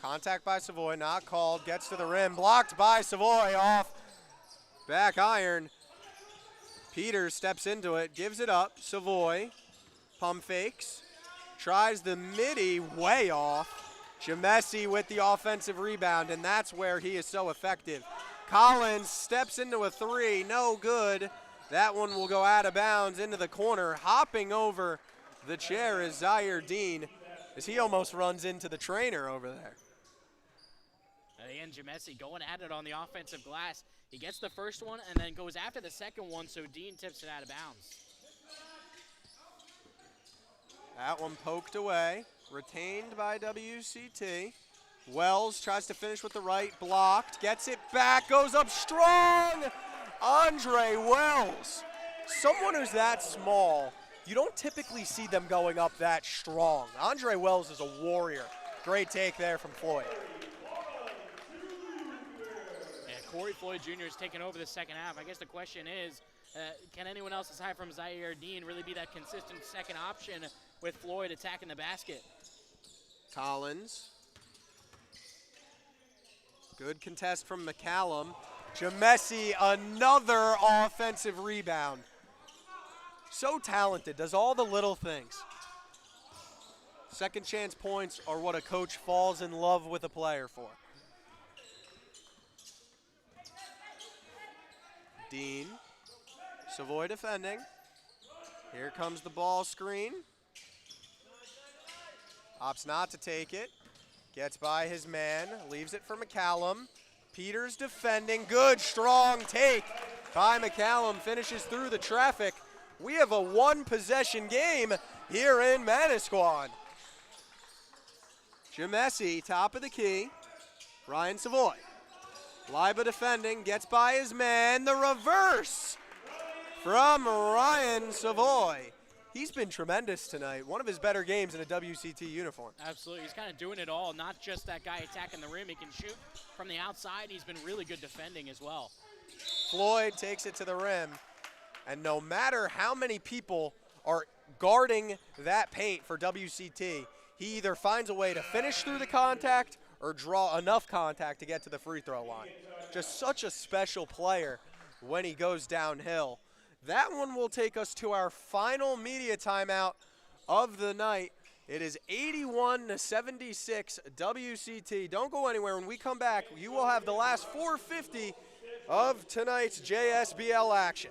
contact by Savoy, not called, gets to the rim, blocked by Savoy, off back iron. Peters steps into it, gives it up. Savoy, pump fakes, tries the midi, way off. Jamesi with the offensive rebound, and that's where he is so effective. Collins steps into a 3, no good. That one will go out of bounds into the corner. Hopping over the chair is Zaire Dean, as he almost runs into the trainer over there. Again, Jamesi going at it on the offensive glass. He gets the first one and then goes after the second one, so Dean tips it out of bounds. That one poked away, retained by WCT. Wells tries to finish with the right, blocked, gets it back, goes up strong. Andre Wells, someone who's that small, you don't typically see them going up that strong. Andre Wells is a warrior. Great take there from Floyd. Corey Floyd Jr. is taking over the second half. I guess the question is, Can anyone else aside from Zaire Dean really be that consistent second option with Floyd attacking the basket? Collins. Good contest from McCallum. Jamesi, another offensive rebound. So talented, does all the little things. Second chance points are what a coach falls in love with a player for. Dean, Savoy defending. Here comes the ball screen. Opts not to take it. Gets by his man, leaves it for McCallum. Peters defending, good strong take by McCallum, finishes through the traffic. We have a one-possession game here in Manasquan. Jamesi, top of the key. Ryan Savoy. Liba defending, gets by his man. The reverse from Ryan Savoy. He's been tremendous tonight. One of his better games in a WCT uniform. Absolutely. He's kind of doing it all, not just that guy attacking the rim. He can shoot from the outside. He's been really good defending as well. Floyd takes it to the rim. And no matter how many people are guarding that paint for WCT, he either finds a way to finish through the contact or draw enough contact to get to the free throw line. Just such a special player when he goes downhill. That one will take us to our final media timeout of the night. It is 81-76 WCT. Don't go anywhere. When we come back, you will have the last 450 of tonight's JSBL action.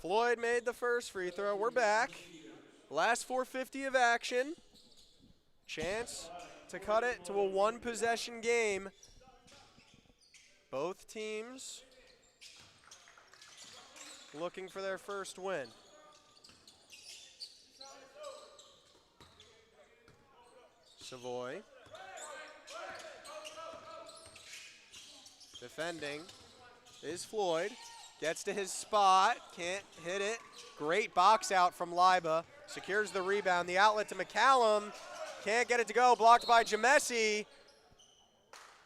Floyd made the first free throw. We're back. Last 450 of action. Chance to cut it to a one-possession game. Both teams looking for their first win. Savoy. Defending is Floyd. Gets to his spot, can't hit it. Great box out from Liba. Secures the rebound. The outlet to McCallum. Can't get it to go. Blocked by Jamesi.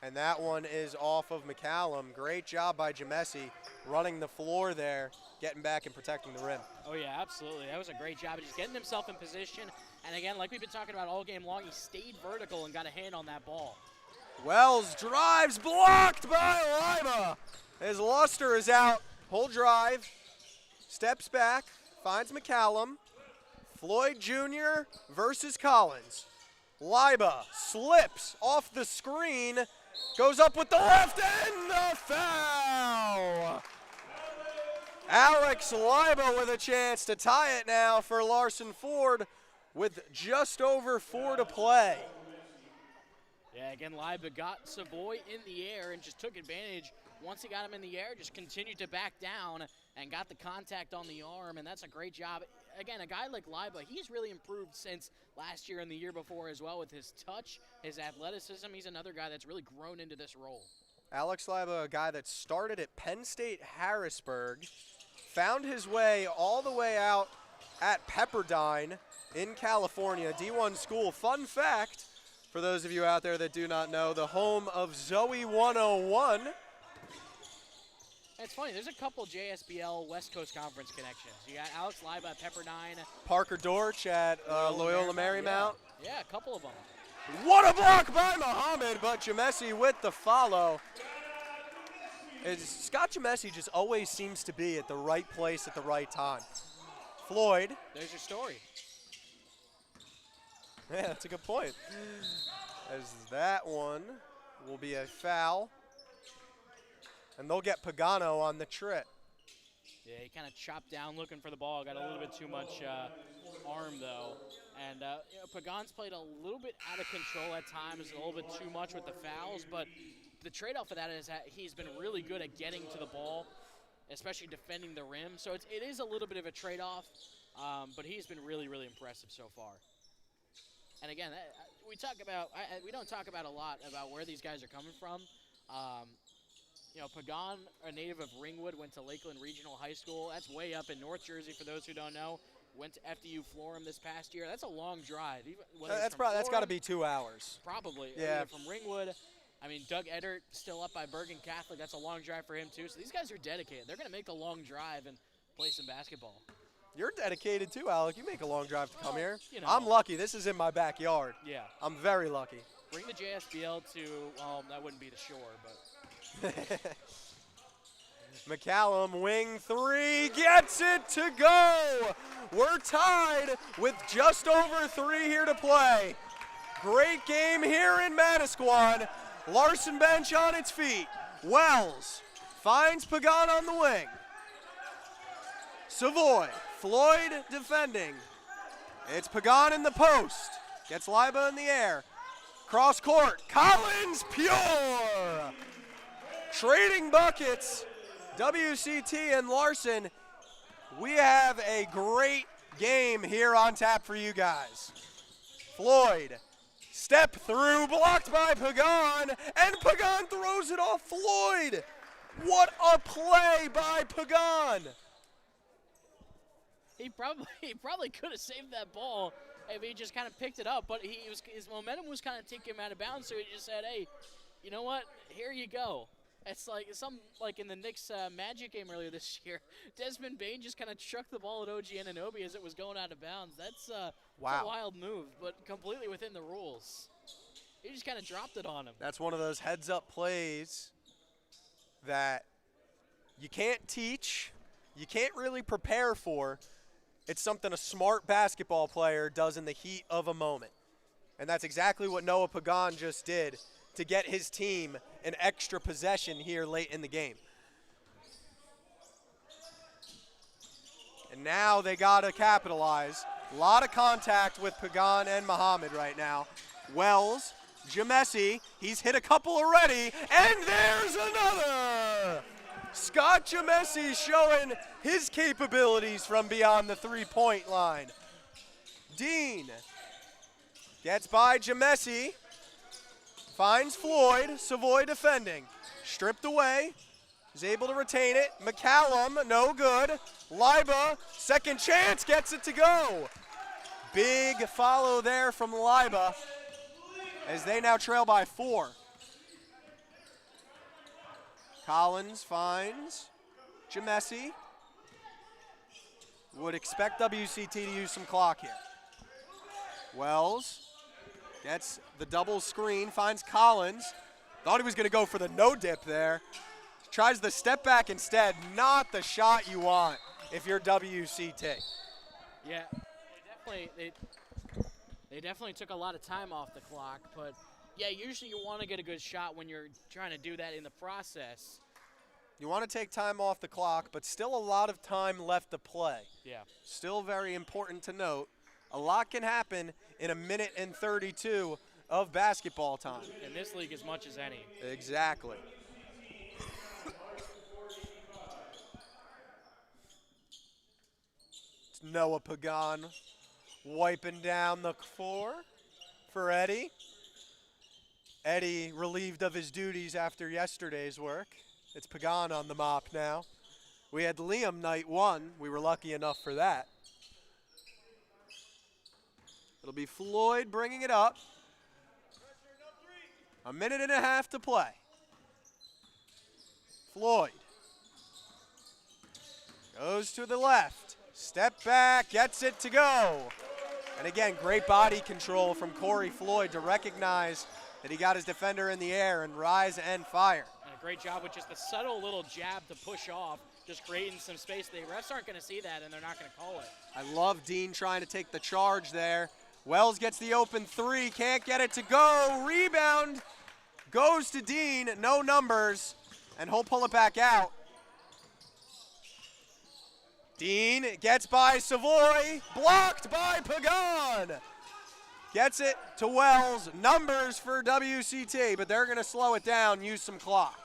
And that one is off of McCallum. Great job by Jamesi running the floor there, getting back and protecting the rim. Oh, yeah, absolutely. That was a great job of just getting himself in position. And, again, like we've been talking about all game long, he stayed vertical and got a hand on that ball. Wells drives, blocked by Liba. His luster is out. Pull drive, steps back, finds McCallum. Floyd Jr. versus Collins. Liba slips off the screen, goes up with the left and the foul. Alex Liba with a chance to tie it now for Larson Ford with just over 4 to play. Yeah, again, Liba got Savoy in the air and just took advantage. Once he got him in the air, just continued to back down and got the contact on the arm, and that's a great job. Again, a guy like Liba, he's really improved since last year and the year before as well with his touch, his athleticism. He's another guy that's really grown into this role. Alex Leiba, a guy that started at Penn State Harrisburg, found his way all the way out at Pepperdine in California, D1 school. Fun fact, for those of you out there that do not know, the home of Zoe 101. It's funny, there's a couple JSBL West Coast Conference connections. You got Alex Leiba at Pepperdine. Parker Dortch at Loyola Marymount. Yeah, a couple of them. What a block by Muhammad, but Jamesi with the follow. Scott Jamesi just always seems to be at the right place at the right time. Floyd. There's your story. Yeah, that's a good point. As that one will be a foul. And they'll get Pagano on the trip. Yeah, he kind of chopped down looking for the ball. Got a little bit too much arm, though. And Pagan's played a little bit out of control at times, a little bit too much with the fouls. But the trade-off of that is that he's been really good at getting to the ball, especially defending the rim. So it is a little bit of a trade-off, but he's been really, really impressive so far. And again, we don't talk about a lot about where these guys are coming from. Pagan, a native of Ringwood, went to Lakeland Regional High School. That's way up in North Jersey, for those who don't know. Went to FDU Florham this past year. That's a long drive. That's got to be 2 hours. Probably. Yeah. From Ringwood. I mean, Doug Eddert still up by Bergen Catholic. That's a long drive for him, too. So these guys are dedicated. They're going to make the long drive and play some basketball. You're dedicated, too, Alec. You make a long drive to come here. You know. I'm lucky. This is in my backyard. Yeah. I'm very lucky. Bring the JSBL to, well, that wouldn't be the shore, but. McCallum, wing three, gets it to go. We're tied with just over 3 here to play. Great game here in Manasquan. Larson bench on its feet. Wells finds Pagan on the wing. Savoy, Floyd defending. It's Pagan in the post. Gets Leiba in the air. Cross court, Collins, pure. Trading buckets, WCT and Larson. We have a great game here on tap for you guys. Floyd, step through, blocked by Pagan, and Pagan throws it off Floyd. What a play by Pagan. He probably could have saved that ball if he just kind of picked it up, but his momentum was kind of taking him out of bounds, so he just said, hey, you know what, here you go. It's like in the Knicks Magic game earlier this year. Desmond Bain just kind of chucked the ball at OG Anunoby as it was going out of bounds. That's a wild move, but completely within the rules. He just kind of dropped it on him. That's one of those heads-up plays that you can't teach, you can't really prepare for. It's something a smart basketball player does in the heat of a moment. And that's exactly what Noah Pagan just did to get his team an extra possession here late in the game. And now they got to capitalize. A lot of contact with Pagan and Muhammad right now. Wells, Jamesi, he's hit a couple already, and there's another! Scott Jamesi showing his capabilities from beyond the three-point line. Dean gets by Jamesi. Finds Floyd, Savoy defending. Stripped away, is able to retain it. McCallum, no good. Leiba, second chance, gets it to go. Big follow there from Leiba as they now trail by 4. Collins finds Jamesi. Would expect WCT to use some clock here. Wells gets the double screen, finds Collins. Thought he was going to go for the no-dip there. Tries the step back instead. Not the shot you want if you're WCT. Yeah, they definitely took a lot of time off the clock. But, yeah, usually you want to get a good shot when you're trying to do that in the process. You want to take time off the clock, but still a lot of time left to play. Yeah. Still very important to note. A lot can happen in 1:32 of basketball time. In this league as much as any. Exactly. It's Noah Pagan wiping down the floor for Eddie. Eddie relieved of his duties after yesterday's work. It's Pagan on the mop now. We had Liam night one. We were lucky enough for that. It'll be Floyd bringing it up. A minute and a half to play. Floyd goes to the left. Step back, gets it to go. And again, great body control from Corey Floyd to recognize that he got his defender in the air and rise and fire. And a great job with just the subtle little jab to push off, just creating some space. The refs aren't going to see that, and they're not going to call it. I love Dean trying to take the charge there. Wells gets the open three, can't get it to go. Rebound goes to Dean, no numbers, and he'll pull it back out. Dean gets by Savoy, blocked by Pagan. Gets it to Wells, numbers for WCT, but they're gonna slow it down, use some clock.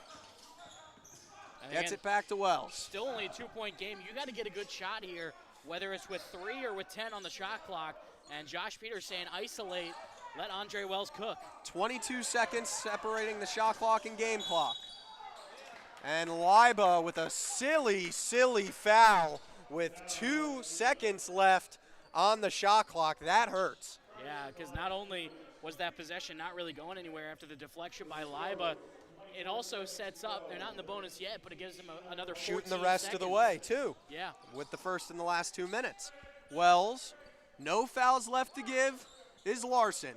And Gets again, it back to Wells. Still only a 2-point game. You got to get a good shot here, whether it's with 3 or with 10 on the shot clock. And Josh Peters saying isolate, let Andre Wells cook. 22 seconds separating the shot clock and game clock. And Liba with a silly, silly foul with 2 seconds left on the shot clock. That hurts. Yeah, because not only was that possession not really going anywhere after the deflection by Liba, it also sets up, they're not in the bonus yet, but it gives them another 14 Shooting the rest seconds. of the way, too. Yeah. With the first and the last 2 minutes. Wells, no fouls left to give, is Larson.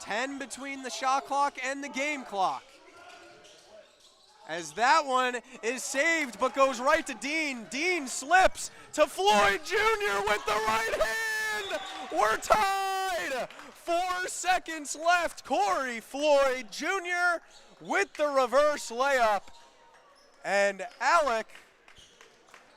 10 between the shot clock and the game clock. As that one is saved but goes right to Dean. Dean slips to Floyd Jr. with the right hand. We're tied. 4 seconds left. Corey Floyd Jr. with the reverse layup. And Alec,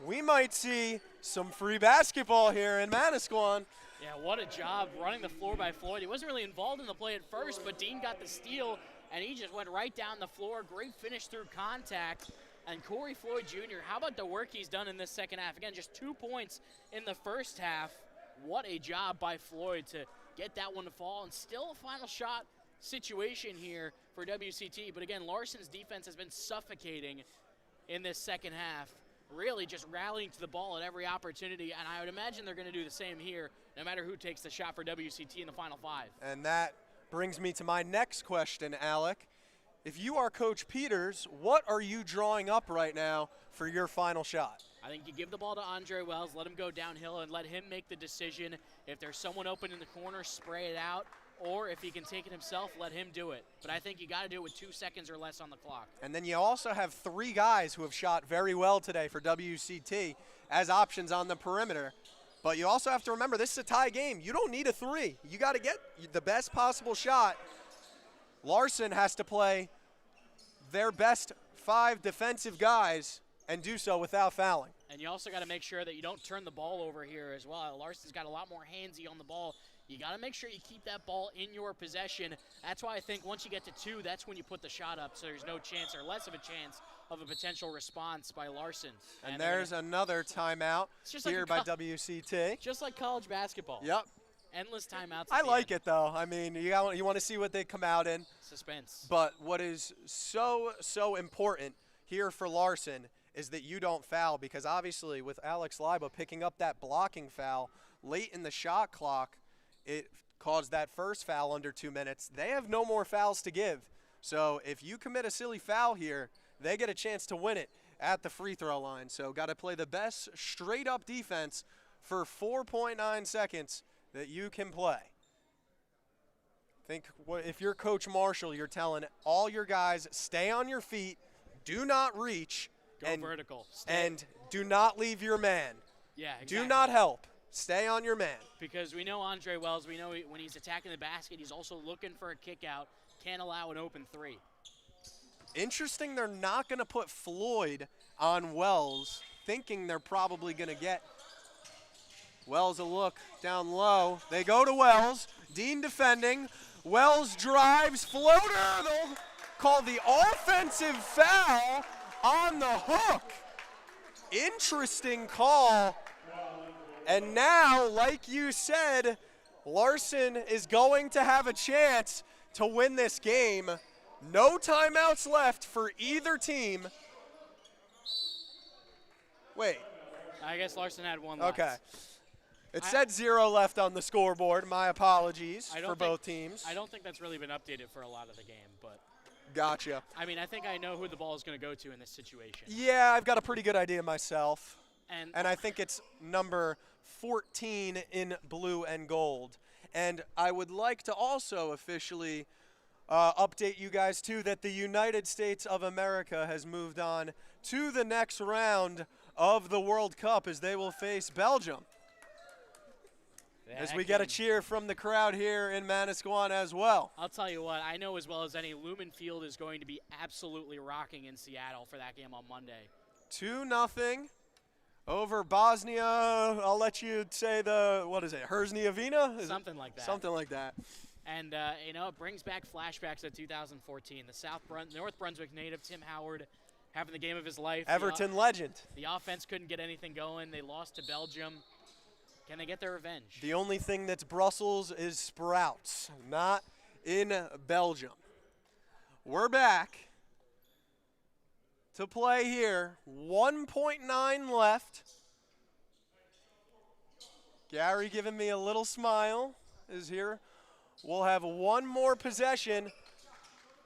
we might see some free basketball here in Manasquan. Yeah, what a job running the floor by Floyd. He wasn't really involved in the play at first, but Dean got the steal, and he just went right down the floor. Great finish through contact. And Corey Floyd Jr., how about the work he's done in this second half? Again, just 2 points in the first half. What a job by Floyd to get that one to fall. And still a final shot situation here for WCT. But again, Larson's defense has been suffocating in this second half. Really just rallying to the ball at every opportunity. And I would imagine they're going to do the same here, no matter who takes the shot for WCT in the final 5. And that brings me to my next question, Alec. If you are Coach Peters, what are you drawing up right now for your final shot? I think you give the ball to Andre Wells, let him go downhill, and let him make the decision. If there's someone open in the corner, spray it out. Or if he can take it himself, let him do it. But I think you got to do it with 2 seconds or less on the clock. And then you also have 3 guys who have shot very well today for WCT as options on the perimeter. But you also have to remember, this is a tie game. You don't need a 3. You got to get the best possible shot. Larson has to play their best 5 defensive guys and do so without fouling. And you also got to make sure that you don't turn the ball over here as well. Larson's got a lot more handsy on the ball. You got to make sure you keep that ball in your possession. That's why I think once you get to 2, that's when you put the shot up, so there's no chance or less of a chance of a potential response by Larson. And there's another timeout here by WCT. Just like college basketball. Yep. Endless timeouts. I like it, though. I mean, you want to see what they come out in. Suspense. But what is so important here for Larson is that you don't foul, because obviously with Alex Liba picking up that blocking foul late in the shot clock, it caused that first foul under 2 minutes. They have no more fouls to give. So if you commit a silly foul here, they get a chance to win it at the free throw line. So got to play the best straight up defense for 4.9 seconds that you can play. Think if you're Coach Marshall, you're telling all your guys, stay on your feet, do not reach, Go vertical. And do not leave your man. Yeah, exactly. Do not help. Stay on your man. Because we know Andre Wells, we know when he's attacking the basket, he's also looking for a kick out. Can't allow an open 3. Interesting, they're not going to put Floyd on Wells, thinking they're probably going to get Wells a look down low. They go to Wells. Dean defending. Wells drives. Floater. They'll call the offensive foul on the hook. Interesting call. And now, like you said, Larson is going to have a chance to win this game. No timeouts left for either team. Wait. I guess Larson had one left. Okay. It said 0 left on the scoreboard. My apologies for both teams. I don't think that's really been updated for a lot of the game, but. Gotcha. I mean, I think I know who the ball is going to go to in this situation. Yeah, I've got a pretty good idea myself. And I think it's number 14 in blue and gold. And I would like to also officially update you guys, too, that the United States of America has moved on to the next round of the World Cup as they will face Belgium. As we get a cheer from the crowd here in Manasquan as well. I'll tell you what, I know as well as any, Lumen Field is going to be absolutely rocking in Seattle for that game on Monday. 2-0 over Bosnia. I'll let you say Herzegovina? Something like that. Something like that. And, it brings back flashbacks to 2014. The North Brunswick native, Tim Howard, having the game of his life. Everton legend. The offense couldn't get anything going. They lost to Belgium. Can they get their revenge? The only thing that's Brussels is sprouts, not in Belgium. We're back to play here. 1.9 left. Gary giving me a little smile is here. We'll have one more possession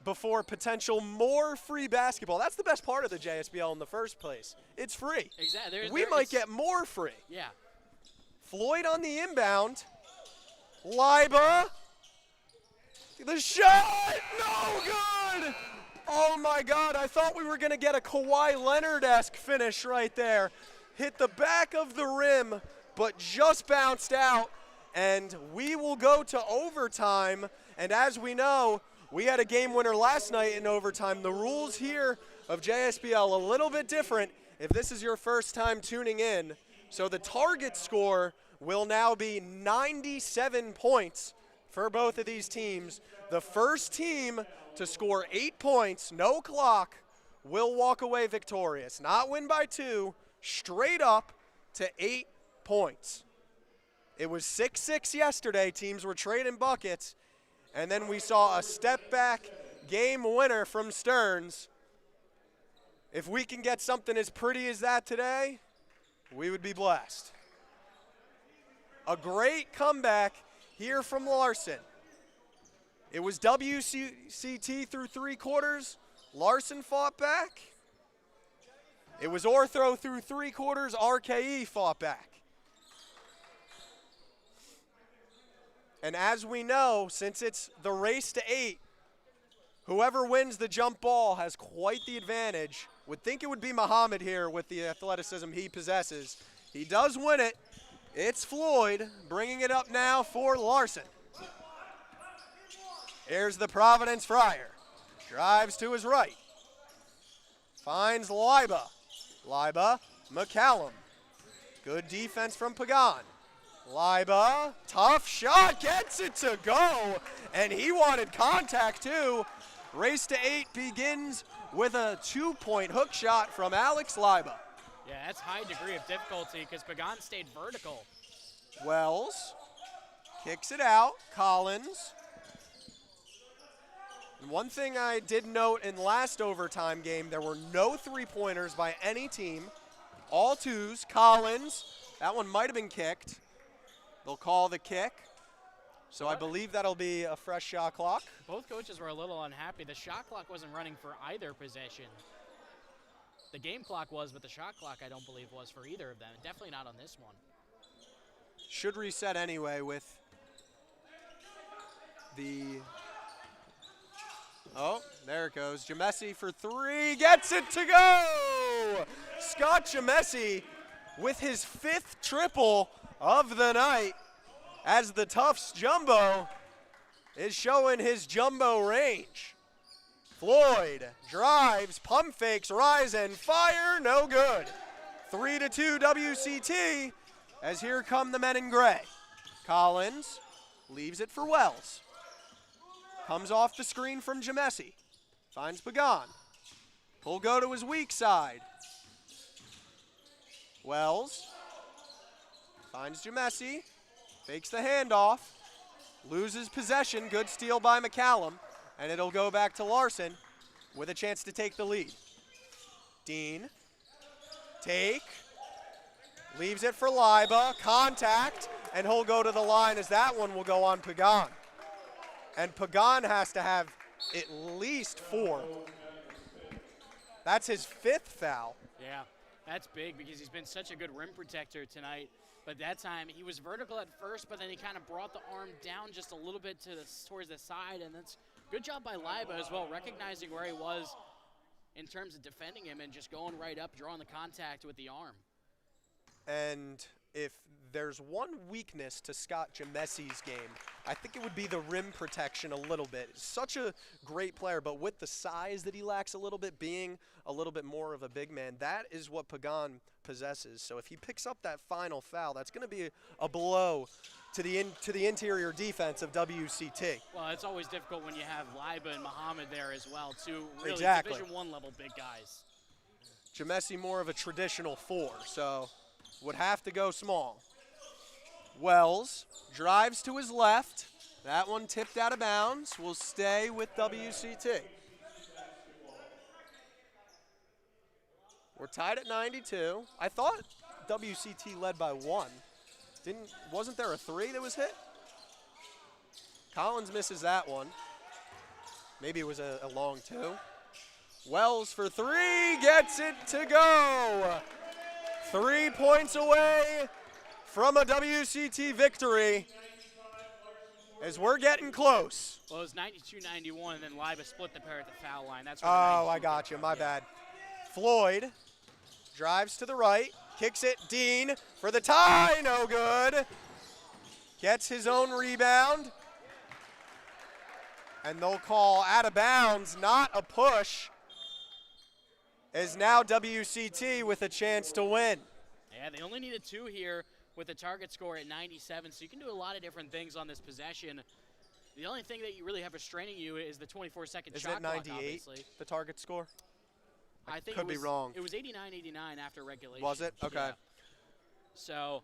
before potential more free basketball. That's the best part of the JSBL in the first place. It's free. Exactly. We might get more free. Yeah. Floyd on the inbound. Liba. The shot! No good! Oh my God, I thought we were gonna get a Kawhi Leonard-esque finish right there. Hit the back of the rim, but just bounced out. And we will go to overtime. And as we know, we had a game winner last night in overtime. The rules here of JSBL a little bit different if this is your first time tuning in. So the target score will now be 97 points for both of these teams. The first team to score 8 points, no clock, will walk away victorious. Not win by 2, straight up to 8 points. It was 6-6 yesterday. Teams were trading buckets. And then we saw a step-back game winner from Stearns. If we can get something as pretty as that today, we would be blessed. A great comeback here from Larson. It was WCT through 3 quarters. Larson fought back. It was Orthro through 3 quarters. RKE fought back. And as we know, since it's the race to 8, whoever wins the jump ball has quite the advantage. Would think it would be Muhammad here with the athleticism he possesses. He does win it. It's Floyd bringing it up now for Larson. Here's the Providence Friar. Drives to his right. Finds Liba. Liba, McCallum. Good defense from Pagan. Liba, tough shot, gets it to go. And he wanted contact too. Race to 8 begins with a 2-point hook shot from Alex Liba. Yeah, that's high degree of difficulty because Pagan stayed vertical. Wells kicks it out. Collins. And one thing I did note in last overtime game, there were no 3-pointers by any team. All 2s. Collins, that one might have been kicked. They'll call the kick. So I believe that'll be a fresh shot clock. Both coaches were a little unhappy. The shot clock wasn't running for either possession. The game clock was, but the shot clock I don't believe was for either of them. Definitely not on this one. Should reset anyway with the... Oh, there it goes. Jamesi for 3, gets it to go! Scott Jamesi with his 5th triple of the night as the Tufts Jumbo is showing his jumbo range. Floyd drives, pump fakes, rise and fire, no good. 3-2 WCT as here come the men in gray. Collins leaves it for Wells. Comes off the screen from Jamesi. Finds Pagan. He'll go to his weak side. Wells finds Jamesi. Fakes the handoff. loses possession. Good steal by McCallum, and it'll go back to Larson with a chance to take the lead. Dean, take, leaves it for Liba, contact, and he'll go to the line as that one will go on Pagan. And Pagan has to have at least 4. That's his 5th foul. Yeah, that's big because he's been such a good rim protector tonight. But that time he was vertical at first, but then he kind of brought the arm down just a little bit towards the side, and that's good job by Liba as well, recognizing where he was in terms of defending him and just going right up, drawing the contact with the arm. And if there's one weakness to Scott Gemessi's game, I think it would be the rim protection a little bit. Such a great player, but with the size that he lacks a little bit, being a little bit more of a big man, that is what Pagan possesses. So if he picks up that final foul, that's going to be a blow to the interior defense of WCT. Well, it's always difficult when you have Liba and Muhammad there as well, two really Exactly. Division I level big guys. Gemessi more of a traditional 4, so would have to go small. Wells drives to his left. That one tipped out of bounds. Will stay with WCT. We're tied at 92. I thought WCT led by 1. Wasn't there a 3 that was hit? Collins misses that one. Maybe it was a long 2. Wells for 3, gets it to go. 3 points away from a WCT victory as we're getting close. Well, it was 92-91, and then Liba split the pair at the foul line. That's Oh, I got you. My bad. Floyd drives to the right, kicks it. Dean for the tie. No good. Gets his own rebound. And they'll call out of bounds, not a push, as now WCT with a chance to win. Yeah, they only needed 2 here with a target score at 97, so you can do a lot of different things on this possession. The only thing that you really have restraining you is the 24-second shot clock, obviously. Is it 98, the target score? I think could be wrong. It was 89-89 after regulation. Was it? Okay. Yeah. So,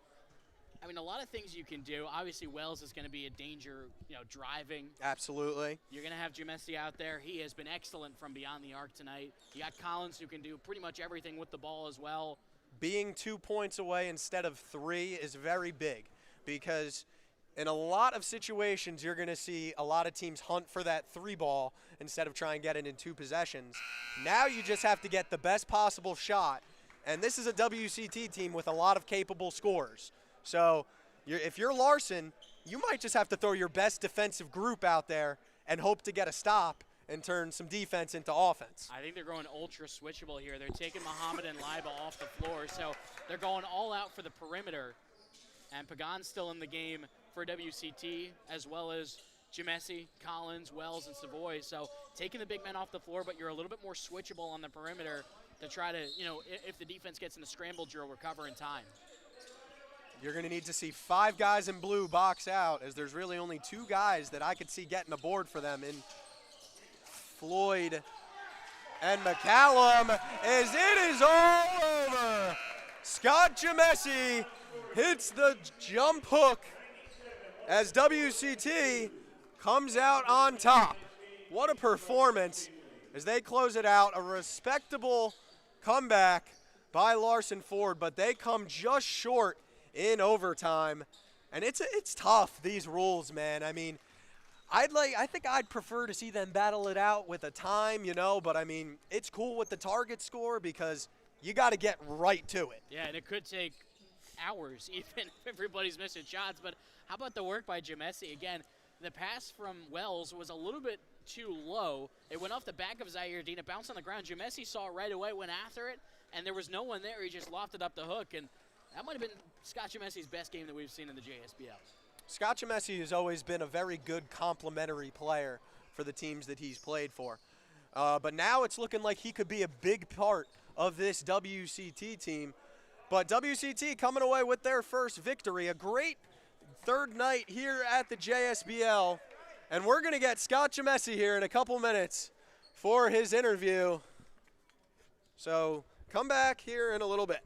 I mean, a lot of things you can do. Obviously, Wells is going to be a danger, driving. Absolutely. You're going to have Gemessi out there. He has been excellent from beyond the arc tonight. You got Collins, who can do pretty much everything with the ball as well. Being 2 points away instead of 3 is very big, because in a lot of situations you're going to see a lot of teams hunt for that 3 ball instead of trying to get it in 2 possessions. Now you just have to get the best possible shot, and this is a WCT team with a lot of capable scorers. So if you're Larson, you might just have to throw your best defensive group out there and hope to get a stop and turn some defense into offense. I think they're going ultra switchable here. They're taking Muhammad and Liba off the floor, so they're going all out for the perimeter. And Pagan's still in the game for WCT, as well as Gemessi, Collins, Wells, and Savoy. So taking the big men off the floor, but you're a little bit more switchable on the perimeter to try to, if the defense gets in a scramble drill, recover in time. You're going to need to see 5 guys in blue box out, as there's really only 2 guys that I could see getting a board for them in Floyd and McCallum, as it is all over. Scott Gemessi hits the jump hook as WCT comes out on top. What a performance as they close it out. A respectable comeback by Larson Ford, but they come just short in overtime. And it's tough, these rules, man. I mean, I think I'd prefer to see them battle it out with a time, but I mean, it's cool with the target score because you got to get right to it. Yeah, and it could take hours, even if everybody's missing shots. But how about the work by Gemessi? Again, the pass from Wells was a little bit too low. It went off the back of Zaire Dean. It bounced on the ground. Gemessi saw it right away, went after it, and there was no one there. He just lofted up the hook, and that might have been Scott Gemessi's best game that we've seen in the JSBL. Scott Gemessi has always been a very good complementary player for the teams that he's played for. But now it's looking like he could be a big part of this WCT team. But WCT coming away with their first victory, a great third night here at the JSBL. And we're going to get Scott Gemessi here in a couple minutes for his interview. So come back here in a little bit.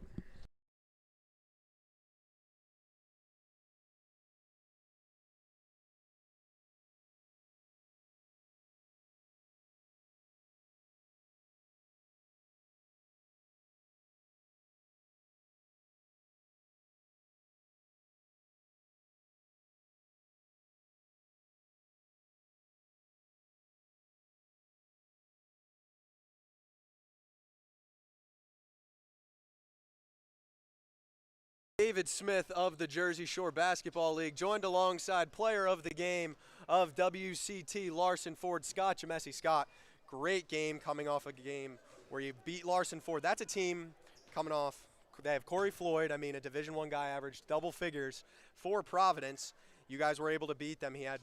David Smith of the Jersey Shore Basketball League, joined alongside player of the game of WCT, Larson Ford, Scott Jamesi. Scott, great game coming off a game where you beat Larson Ford. That's a team coming off. They have Corey Floyd, a Division I guy, averaged double figures for Providence. You guys were able to beat them. He had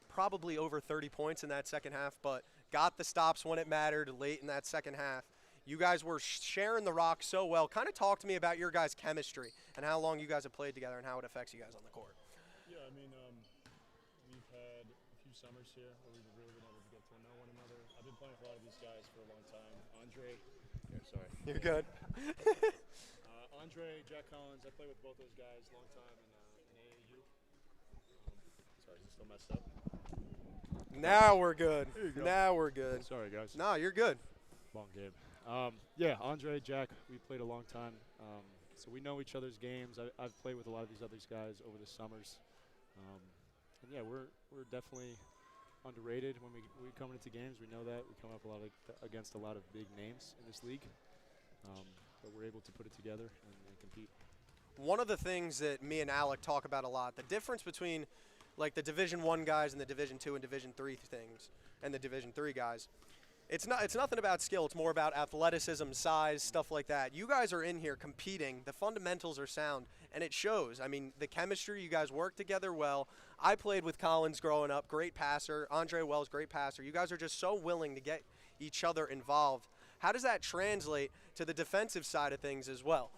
probably over 30 points in that second half, but got the stops when it mattered late in that second half. You guys were sharing the rock so well. Kind of talk to me about your guys' chemistry and how long you guys have played together and how it affects you guys on the court. Yeah, we've had a few summers here where we've really been able to get to know one another. I've been playing with a lot of these guys for a long time. Andre, sorry. You're good. Andre, Jack Collins, I played with both those guys a long time in AAU. Sorry, is it still messed up? Now we're good. There you go. Now we're good. Sorry, guys. No, you're good. Long game. Yeah, Andre, Jack, we played a long time, so we know each other's games. I've played with a lot of these other guys over the summers, and yeah, we're definitely underrated when we come into games. We know that we come up against a lot of big names in this league, but we're able to put it together and compete. One of the things that me and Alec talk about a lot, the difference between like the Division I guys and the Division II and Division III things, and the Division III guys. It's nothing about skill. It's more about athleticism, size, stuff like that. You guys are in here competing. The fundamentals are sound, and it shows. The chemistry, you guys work together well. I played with Collins growing up, great passer. Andre Wells, great passer. You guys are just so willing to get each other involved. How does that translate to the defensive side of things as well?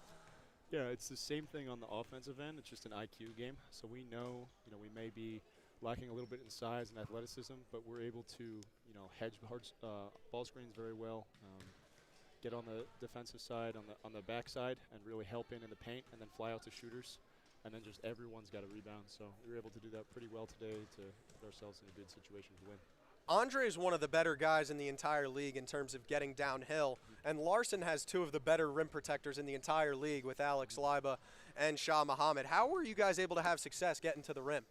Yeah, it's the same thing on the offensive end. It's just an IQ game. So we know, we may be lacking a little bit in size and athleticism, but we're able to, hedge ball screens very well, get on the defensive side, on the back side, and really help in the paint, and then fly out to shooters, and then just everyone's got a rebound. So we were able to do that pretty well today to put ourselves in a good situation to win. Andre is one of the better guys in the entire league in terms of getting downhill, and Larson has two of the better rim protectors in the entire league with Alex Liba and Shah Muhammad. How were you guys able to have success getting to the rim?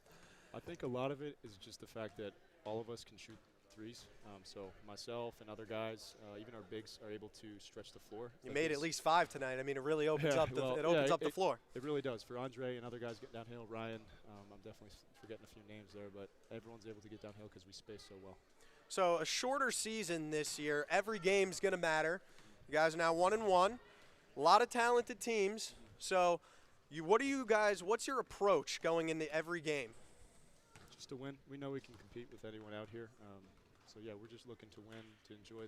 I think a lot of it is just the fact that all of us can shoot threes. So myself and other guys, even our bigs, are able to stretch the floor. You made at least 5 tonight. It really opens up the floor. It really does. For Andre and other guys getting downhill, Ryan, I'm definitely forgetting a few names there, but everyone's able to get downhill because we space so well. So a shorter season this year. Every game's going to matter. You guys are now 1-1. A lot of talented teams. So what's your approach going into every game? Just to win. We know we can compete with anyone out here. So yeah, we're just looking to win, to enjoy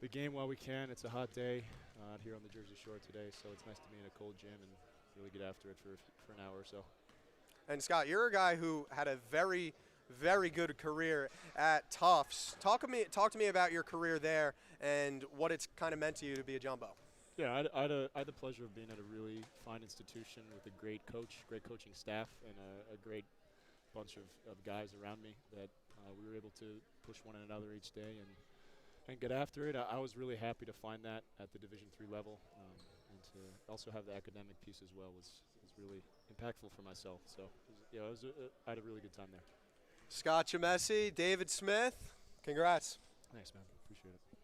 the game while we can. It's a hot day out here on the Jersey Shore today, so it's nice to be in a cold gym and really get after it for an hour or so. And Scott, you're a guy who had a very, very good career at Tufts. Talk to me about your career there and what it's kind of meant to you to be a jumbo. Yeah, I had the pleasure of being at a really fine institution with a great coach, great coaching staff, and a great bunch of guys around me that we were able to push one another each day and get after it. I was really happy to find that at the Division III level, and to also have the academic piece as well was really impactful for myself. So yeah, I had a really good time there. Scott Jamesi, David Smith, congrats. Thanks, man. Appreciate it.